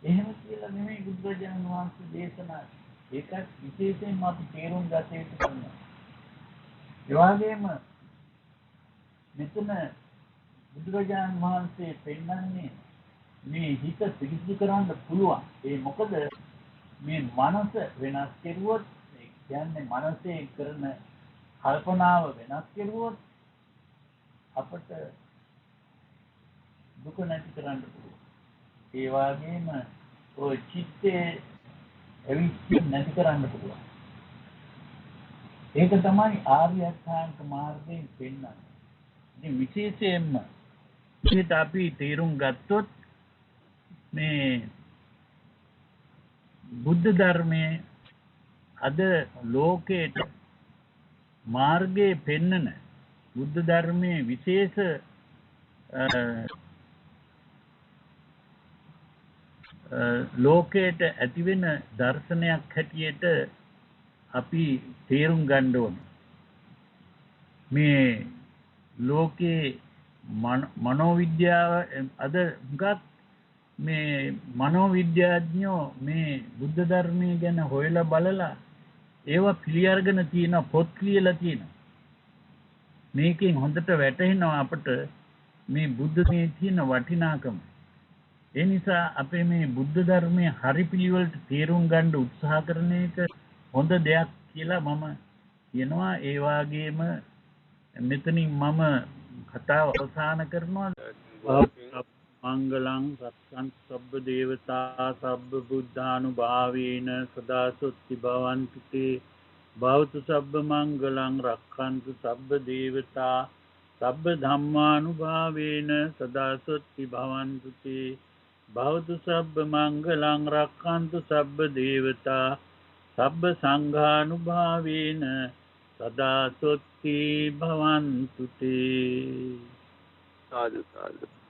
එහෙම කියලා නෙමෙයි බුදුරජාණන් වහන්සේ දේශනා. ඒකත් විශේෂයෙන්ම අපි තේරුම් ගත යුතු කරනවා. ඒ වගේම මෙතන බුදුරජාණන් වහන්සේ පෙන්වන්නේ මේ හිත පිරිසිදු කරන්න පුළුවන්. ඒ මොකද මේ මනස වෙනස් කෙරුවොත් ඒ කියන්නේ මනසේ කරන කල්පනාව වෙනස් කෙරුවොත් අපට දුක නැති කරන්න පුළුවන්. ඒ වගේම ඔය චිත්තේ අවිච්ඡේද නැති කරන්න පුළුවන්. ඒක තමයි ආර්ය අෂ්ටාංග මාර්ගයෙන් පෙන්වන්නේ. ඉතින් විශේෂයෙන්ම මේක අපි තේරුම් ගත්තොත් මේ බුද්ධ ධර්මයේ අද ලෝකයට මාර්ගයේ පෙන්නන බුද්ධ ධර්මයේ විශේෂ ලෝකයට ඇතිවෙන දර්ශනයක් හැටියට අපි තේරුම් ගන්න ඕනේ. මේ ලෝකේ මනෝවිද්‍යාව අද හුඟක් මේ මනෝවිද්‍යාඥයෝ මේ බුද්ධ ධර්මයේ ගැන හොයලා බලලා ඒවා පිළිඅරගෙන තියෙන පොත් ලියලා තියෙනවා. මේකෙන් හොඳට වැටහෙනවා අපට මේ බුද්ධ මේ තියෙන වටිනාකම. ඒ නිසා අපේ මේ බුද්ධ ධර්මයේ හරි පිළිවෙලට තේරුම් ගන්න උත්සාහ කරන එක හොඳ දෙයක් කියලා මම කියනවා. ඒ වගේම මෙතනින් මම කතාව අවසන් කරනවා. මංගලං සත්සං සබ්බ දේවතා සබ්බ බුද්ධානුභාවේන සදා සොත්ති භවන්තු තේ භවතු සබ්බ මංගලං රක්ඛන්තු සබ්බ දේවතා සබ්බ ධම්මානුභාවේන සදා සොත්ති භවන්තු තේ භවතු සබ්බ මංගලං රක්ඛන්තු සබ්බ දේවතා සබ්බ සංඝානුභාවේන සදා සොත්ති භවන්තු තේ. සාදු සාදු.